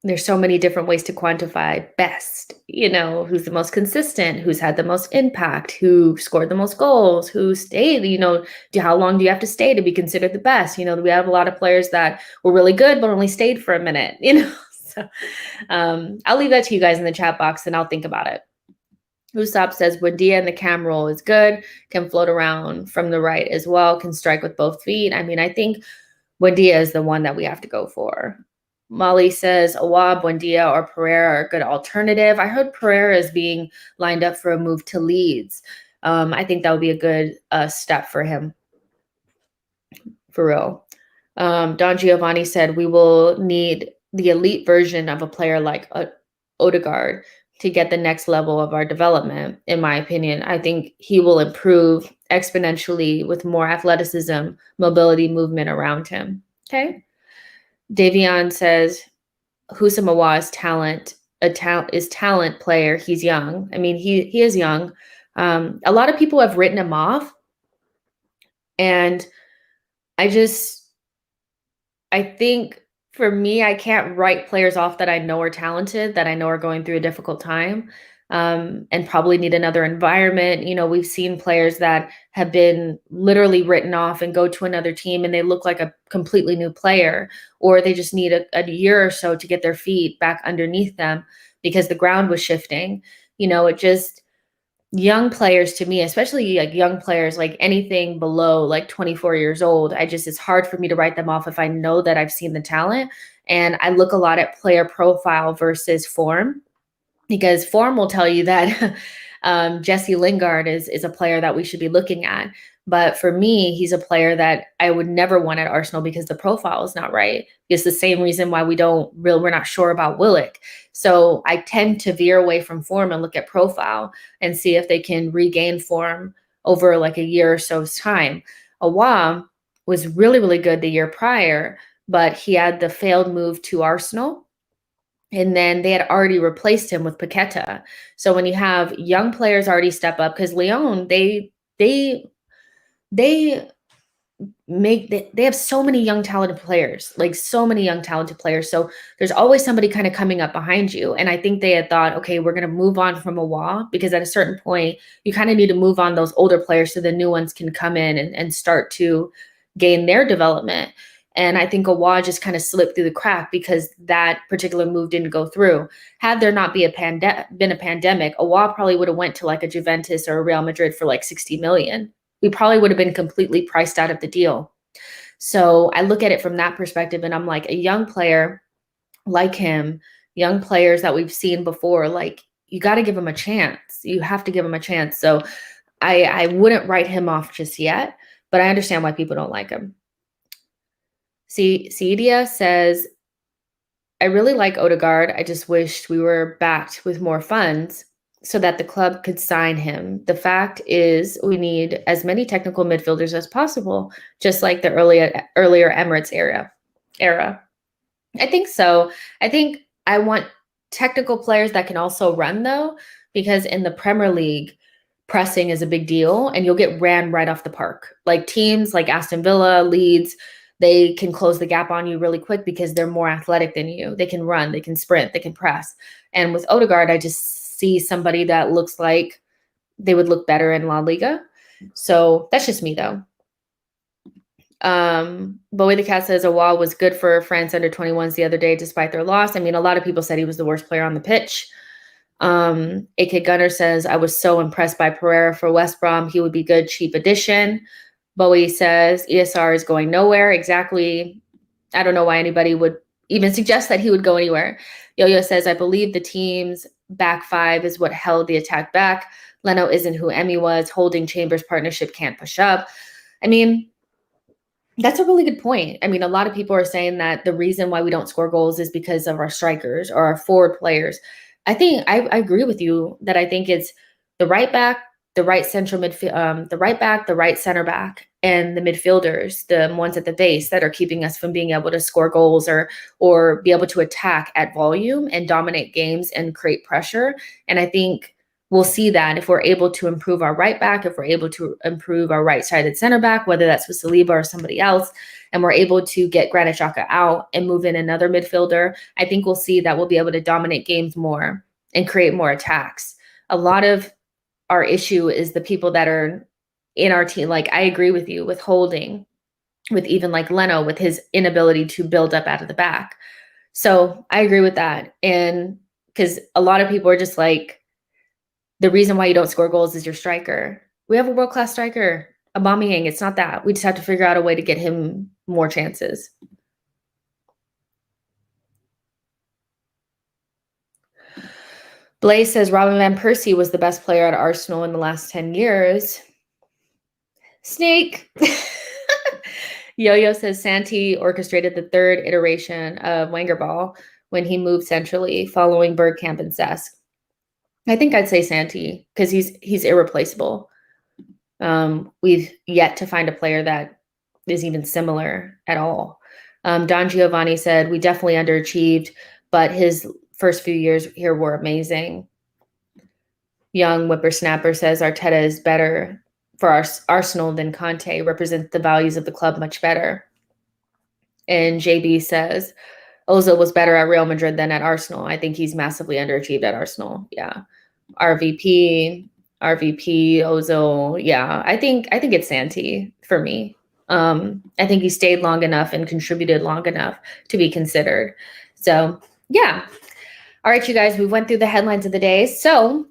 Speaker 1: there's so many different ways to quantify best. Who's the most consistent, who's had the most impact, who scored the most goals, who stayed, how long do you have to stay to be considered the best? We have a lot of players that were really good, but only stayed for a minute, So I'll leave that to you guys in the chat box and I'll think about it. Usopp says, Buendia in the cam role is good, can float around from the right as well, can strike with both feet. I mean, I think Buendia is the one that we have to go for. Molly says, Awa, Buendia, or Pereira are a good alternative. I heard Pereira is being lined up for a move to Leeds. I think that would be a good step for him. For real. Don Giovanni said, we will need the elite version of a player like Odegaard to get the next level of our development, in my opinion. I think he will improve exponentially with more athleticism, mobility, movement around him. Okay. Davion says, Husam Awa is talent player. He's young. I mean, he is young. A lot of people have written him off. And I think for me, I can't write players off that I know are talented, that I know are going through a difficult time, and probably need another environment. We've seen players that have been literally written off and go to another team and they look like a completely new player, or they just need a year or so to get their feet back underneath them because the ground was shifting. Young players, to me, especially like young players, like anything below like 24 years old, it's hard for me to write them off if I know that I've seen the talent. And I look a lot at player profile versus form, because form will tell you that Jesse Lingard is a player that we should be looking at. But for me, he's a player that I would never want at Arsenal because the profile is not right. It's the same reason why we're not sure about Willock. So I tend to veer away from form and look at profile and see if they can regain form over like a year or so's time. Awa was really, really good the year prior, but he had the failed move to Arsenal. And then they had already replaced him with Paqueta. So when you have young players already step up, because Lyon, they they have so many young talented players, like so many young talented players. So there's always somebody kind of coming up behind you. And I think they had thought, okay, we're going to move on from Awa, because at a certain point you kind of need to move on those older players so the new ones can come in and start to gain their development. And I think Awa just kind of slipped through the crack because that particular move didn't go through. Had there not been a pandemic, Awa probably would have went to like a Juventus or a Real Madrid for like 60 million. We probably would have been completely priced out of the deal. So I look at it from that perspective, and I'm like, a young player like him, young players that we've seen before, like, you got to give him a chance. You have to give him a chance. So I wouldn't write him off just yet, but I understand why people don't like him. Cedia says, I really like Odegaard. I just wished we were backed with more funds so that the club could sign him. The fact is, we need as many technical midfielders as possible, just like the earlier Emirates era. I think so. I think I want technical players that can also run, though, because in the Premier League, pressing is a big deal, and you'll get ran right off the park. Like teams like Aston Villa, Leeds, they can close the gap on you really quick because they're more athletic than you. They can run, they can sprint, they can press. And with Odegaard, I just see somebody that looks like they would look better in La Liga. So that's just me, though. Bowie the Cat says Awa was good for France under 21s the other day despite their loss. I mean, a lot of people said he was the worst player on the pitch. AK Gunner says, I was so impressed by Pereira for West Brom. He would be good, cheap addition. Bowie says ESR is going nowhere. Exactly. I don't know why anybody would even suggest that he would go anywhere. Yo-Yo says, I believe the team's back five is what held the attack back. Leno isn't who Emmy was. Holding Chambers partnership can't push up. I mean, that's a really good point. I mean, a lot of people are saying that the reason why we don't score goals is because of our strikers or our forward players. I think I agree with you that I think it's the right back, the right central midfield, the right back, the right center back, and the midfielders, the ones at the base that are keeping us from being able to score goals or be able to attack at volume and dominate games and create pressure. And I think we'll see that if we're able to improve our right back, if we're able to improve our right-sided center back, whether that's with Saliba or somebody else, and we're able to get Granit Xhaka out and move in another midfielder, I think we'll see that we'll be able to dominate games more and create more attacks. A lot of our issue is the people that are in our team. Like, I agree with you with Holding, with even like Leno, with his inability to build up out of the back. So I agree with that. And because a lot of people are just like, the reason why you don't score goals is your striker. We have a world-class striker, Aubameyang. It's not that. We just have to figure out a way to get him more chances. Blaze says Robin Van Persie was the best player at Arsenal in the last 10 years. Snake. Yo-Yo says Santi orchestrated the third iteration of Wenger Ball when he moved centrally following Bergkamp and Cesc. I think I'd say Santi because he's irreplaceable. We've yet to find a player that is even similar at all. Don Giovanni said, we definitely underachieved, but his first few years here were amazing. Young Whippersnapper says Arteta is better for our Arsenal than Conte, represents the values of the club much better. And JB says, Ozil was better at Real Madrid than at Arsenal. I think he's massively underachieved at Arsenal. Yeah. RVP, Ozil. Yeah, I think it's Santi for me. I think he stayed long enough and contributed long enough to be considered. So yeah. All right, you guys, we went through the headlines of the day. So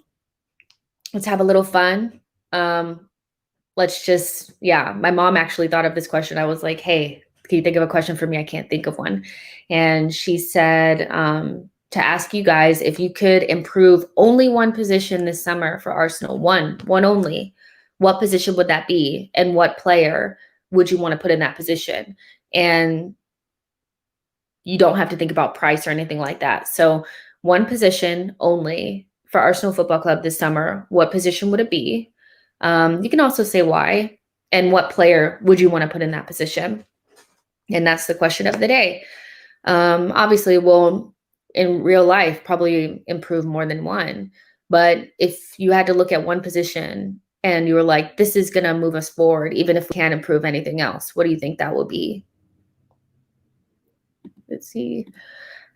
Speaker 1: let's have a little fun. Let's just, my mom actually thought of this question. I was like, hey, can you think of a question for me? I can't think of one. And she said, to ask you guys if you could improve only one position this summer for Arsenal, one only, what position would that be? And what player would you want to put in that position? And you don't have to think about price or anything like that. So one position only for Arsenal Football Club this summer, what position would it be? You can also say why and what player would you want to put in that position. And that's the question of the day. Obviously, we'll in real life probably improve more than one. But if you had to look at one position and you were like, this is going to move us forward, even if we can't improve anything else, what do you think that would be? Let's see.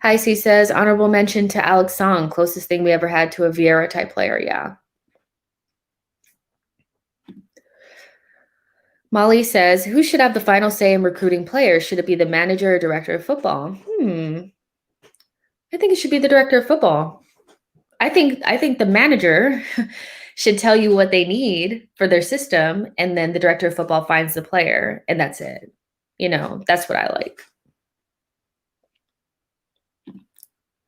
Speaker 1: Hi, C says, honorable mention to Alex Song, closest thing we ever had to a Vieira type player. Yeah. Molly says, who should have the final say in recruiting players? Should it be the manager or director of football? I think it should be the director of football. I think the manager should tell you what they need for their system, and then the director of football finds the player, and that's it. That's what I like.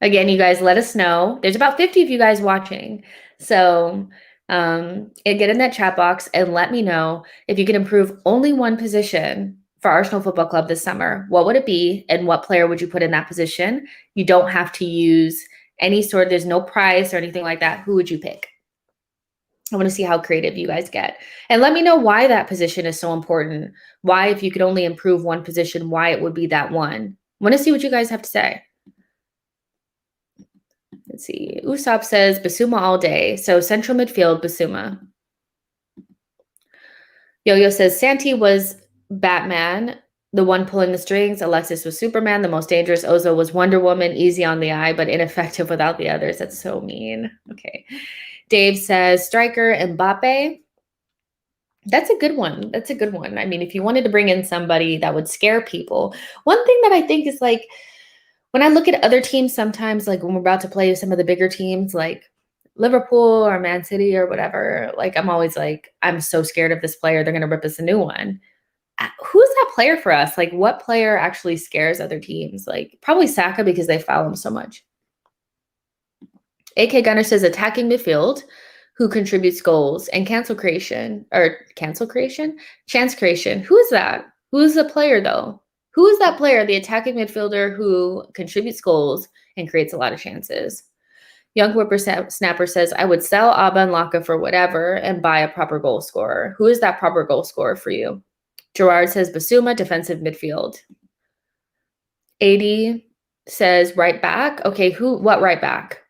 Speaker 1: Again, you guys let us know. There's about 50 of you guys watching. So get in that chat box and let me know if you can improve only one position for Arsenal Football Club this summer. What would it be, and what player would you put in that position? You don't have to use any sort, there's no price or anything like that. Who would you pick? I want to see how creative you guys get. And let me know why that position is so important. Why, if you could only improve one position, why it would be that one. I want to see what you guys have to say. Let's see. Usopp says Basuma all day. So central midfield, Basuma. Yo-Yo says Santi was Batman, the one pulling the strings. Alexis was Superman, the most dangerous. Ozo was Wonder Woman, easy on the eye, but ineffective without the others. That's so mean. Okay. Dave says striker Mbappe. That's a good one. That's a good one. I mean, if you wanted to bring in somebody that would scare people, one thing that I think is like, when I look at other teams sometimes, like when we're about to play some of the bigger teams, like Liverpool or Man City or whatever, like I'm always like, I'm so scared of this player. They're going to rip us a new one. Who's that player for us? Like what player actually scares other teams? Like probably Saka, because they foul him so much. AK Gunner says attacking midfield who contributes goals and chance creation. Who is that? Who is the player though? Who is that player, the attacking midfielder who contributes goals and creates a lot of chances? Young Whippersnapper says, I would sell Abba and Laka for whatever and buy a proper goal scorer. Who is that proper goal scorer for you? Gerard says, Basuma, defensive midfield. 80 says, right back. Okay, what right back?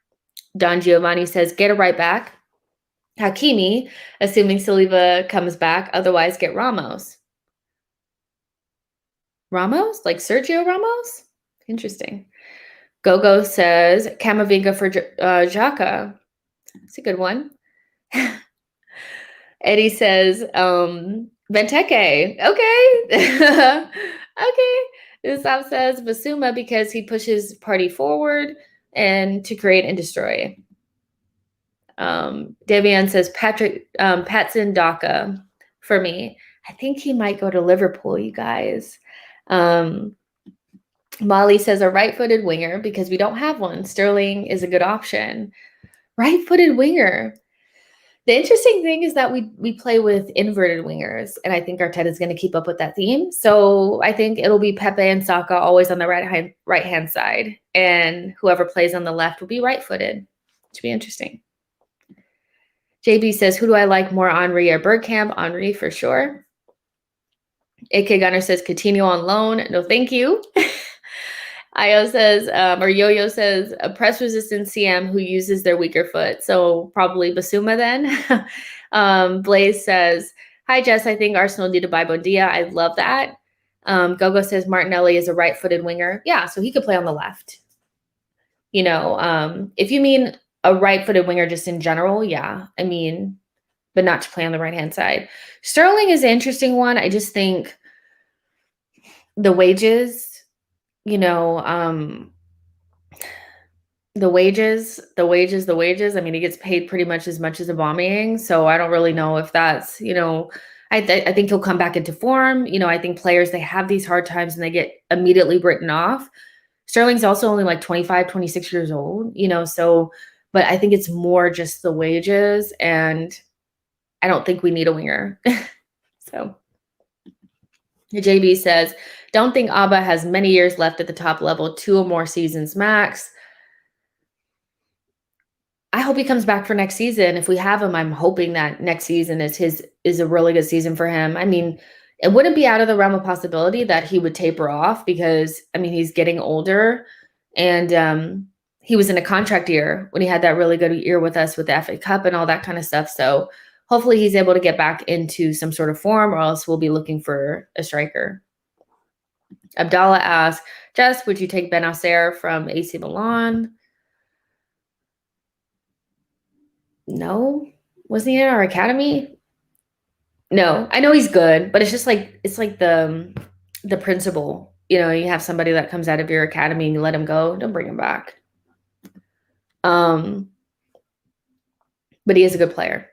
Speaker 1: Don Giovanni says, get a right back. Hakimi, assuming Saliba comes back. Otherwise, get Ramos. Ramos? Like Sergio Ramos? Interesting. Gogo says Camavinga for Xhaka. That's a good one. Eddie says Benteke. Okay. Okay. Usab says Basuma because he pushes party forward and to create and destroy. Devian says Patson Daka for me. I think he might go to Liverpool, you guys. Molly says a right-footed winger because we don't have one. Sterling is a good option. Right-footed winger. The interesting thing is that we play with inverted wingers, and I think Arteta is going to keep up with that theme. So I think it'll be Pepe and Saka always on the right-hand side, and whoever plays on the left will be right-footed. Should be interesting. JB says, who do I like more, Henry or Bergkamp? Henry for sure. AK Gunner says Coutinho on loan. No, thank you. Io says, or Yo-Yo says, a press resistant CM who uses their weaker foot. So probably Basuma then. Blaze says, hi, Jess. I think Arsenal need to buy Bondia. I love that. Gogo says Martinelli is a right-footed winger. Yeah, so he could play on the left. If you mean a right-footed winger just in general, yeah. I mean, but not to play on the right-hand side. Sterling is an interesting one. I just think the wages, the wages. I mean, he gets paid pretty much as Aubameyang, so I don't really know if that's, I think he'll come back into form. I think players, they have these hard times and they get immediately written off. Sterling's also only like 25, 26 years old, so, but I think it's more just the wages, and I don't think we need a winger. So JB says, don't think Abba has many years left at the top level, 2 or more seasons max. I hope he comes back for next season. If we have him, I'm hoping that next season is a really good season for him. I mean, it wouldn't be out of the realm of possibility that he would taper off because I mean he's getting older, and he was in a contract year when he had that really good year with us with the FA Cup and all that kind of stuff. So hopefully he's able to get back into some sort of form, or else we'll be looking for a striker. Abdallah asks, Jess, would you take Ben Asser from AC Milan? No. Wasn't he in our academy? No. I know he's good, but it's just like the principle. You know, you have somebody that comes out of your academy and you let him go, don't bring him back. But he is a good player.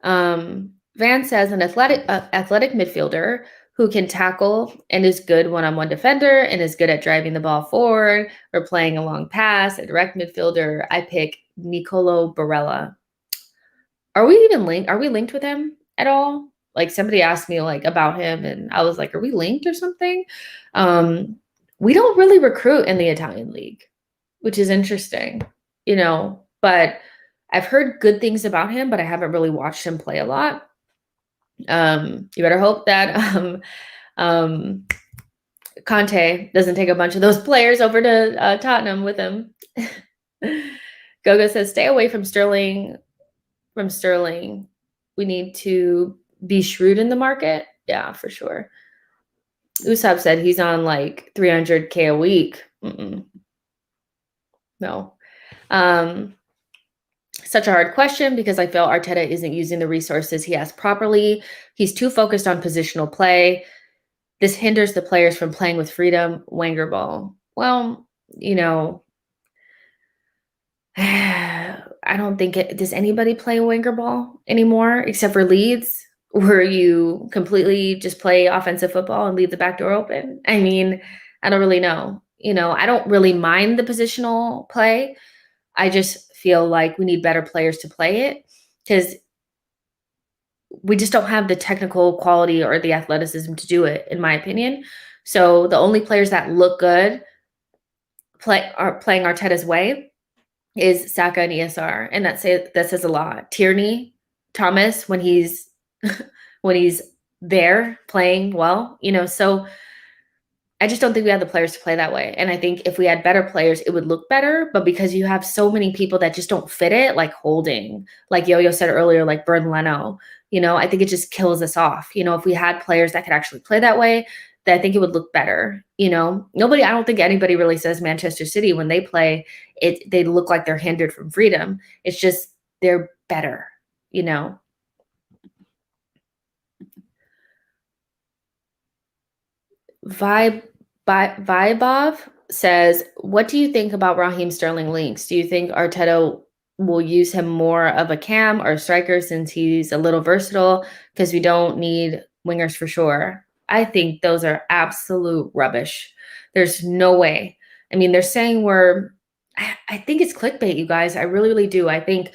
Speaker 1: Van says an athletic midfielder who can tackle and is good one-on-one defender and is good at driving the ball forward or playing a long pass, a direct midfielder. I pick Nicolo Barella. Are we even linked? Are we linked with him at all? Like somebody asked me like about him and I was like, are we linked or something? We don't really recruit in the Italian league, which is interesting, you know, but I've heard good things about him, but I haven't really watched him play a lot. You better hope that Conte doesn't take a bunch of those players over to Tottenham with him. Gogo says, stay away from Sterling. We need to be shrewd in the market. Yeah, for sure. Usab said he's on like 300K a week. No. Such a hard question because I feel Arteta isn't using the resources he has properly. He's too focused on positional play. This hinders the players from playing with freedom. Wenger ball. Well, you know, I don't think does anybody play Wenger ball anymore except for Leeds, where you completely just play offensive football and leave the back door open. I mean, I don't really know. You know, I don't really mind the positional play. I just feel like we need better players to play it because we just don't have the technical quality or the athleticism to do it, in my opinion. So the only players that look good are playing Arteta's way is Saka and ESR, and that says a lot. Tierney, Thomas, when he's when he's there playing well, you know. So I just don't think we have the players to play that way. And I think if we had better players, it would look better. But because you have so many people that just don't fit it, like Holding, like Yo-Yo said earlier, like Bern Leno, you know, I think it just kills us off. You know, if we had players that could actually play that way, then I think it would look better. You know, I don't think anybody really says Manchester City when they play it, they look like they're hindered from freedom. It's just they're better, you know. Vibov says, what do you think about Raheem Sterling links? Do you think Arteta will use him more of a cam or a striker since he's a little versatile? Because we don't need wingers for sure. I think those are absolute rubbish. There's no way. I mean, they're saying I think it's clickbait, you guys. I really, really do. I think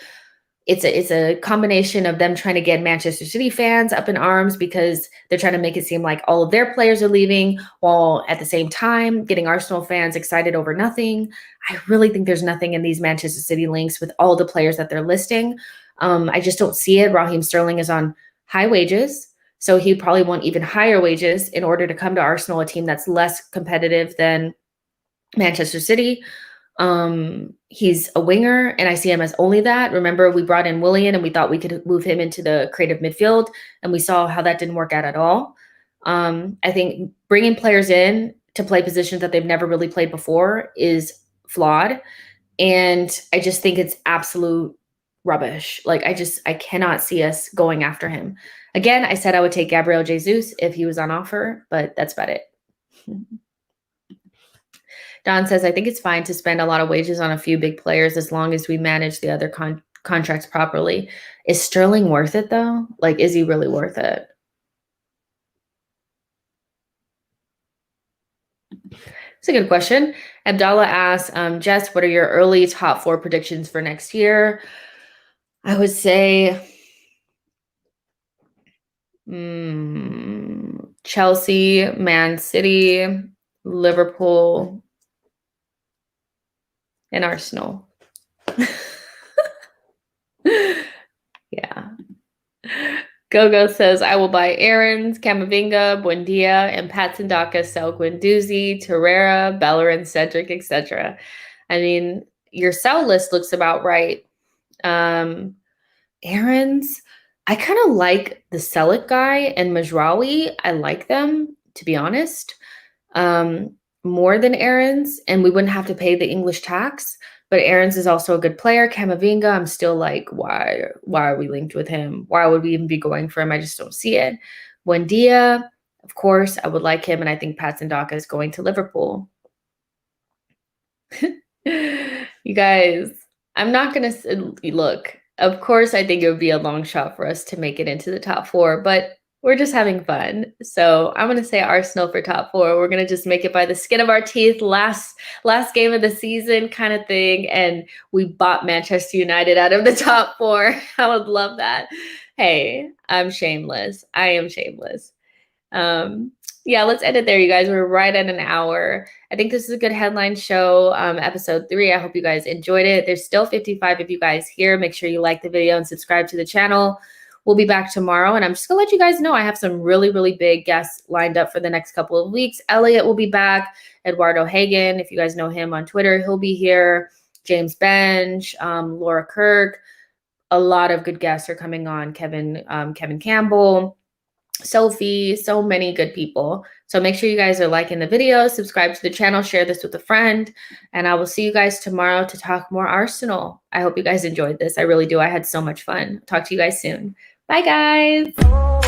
Speaker 1: it's a combination of them trying to get Manchester City fans up in arms because they're trying to make it seem like all of their players are leaving, while at the same time getting Arsenal fans excited over nothing. I really think there's nothing in these Manchester City links with all the players that they're listing. I just don't see it. Raheem Sterling is on high wages, so he probably want even higher wages in order to come to Arsenal, a team that's less competitive than Manchester City. He's a winger and I see him as only that. Remember, we brought in Willian and we thought we could move him into the creative midfield, and we saw how that didn't work out at all. I think bringing players in to play positions that they've never really played before is flawed. And I just think it's absolute rubbish. Like, I cannot see us going after him. Again, I said I would take Gabriel Jesus if he was on offer, but that's about it. Don says, I think it's fine to spend a lot of wages on a few big players as long as we manage the other contracts properly. Is Sterling worth it, though? Like, is he really worth it? It's a good question. Abdallah asks, Jess, what are your early top 4 predictions for next year? I would say Chelsea, Man City, Liverpool, and Arsenal. Gogo says, I will buy Aaron's, Camavinga, Buendia, and Patsandaka, sell Guendouzi, Torreira, Bellerin, Cedric, etc. I mean, your sell list looks about right. Aaron's, I kind of like the Selic guy and Majraoui. I like them, to be honest, more than Aaron's, and we wouldn't have to pay the English tax. But Aaron's is also a good player. Camavinga, I'm still like, why are we linked with him? Why would we even be going for him? I just don't see it. Buendia, of course, I would like him, and I think Patsandaka is going to Liverpool. You guys, I'm not going to look. Of course, I think it would be a long shot for us to make it into the top 4, but we're just having fun. So I'm going to say Arsenal for top 4. We're going to just make it by the skin of our teeth, last game of the season kind of thing. And we bought Manchester United out of the top 4. I would love that. Hey, I'm shameless. I am shameless. Yeah, let's end it there, you guys. We're right at an hour. I think this is a good headline show, episode 3. I hope you guys enjoyed it. There's still 55 of you guys here. Make sure you like the video and subscribe to the channel. We'll be back tomorrow, and I'm just gonna let you guys know I have some really, really big guests lined up for the next couple of weeks. Elliot will be back. Eduardo Hagen, if you guys know him on Twitter, he'll be here. James Bench, Laura Kirk. A lot of good guests are coming on. Kevin Campbell, Sophie, so many good people. So make sure you guys are liking the video, subscribe to the channel, share this with a friend, and I will see you guys tomorrow to talk more Arsenal. I hope you guys enjoyed this. I really do. I had so much fun. Talk to you guys soon. Bye, guys.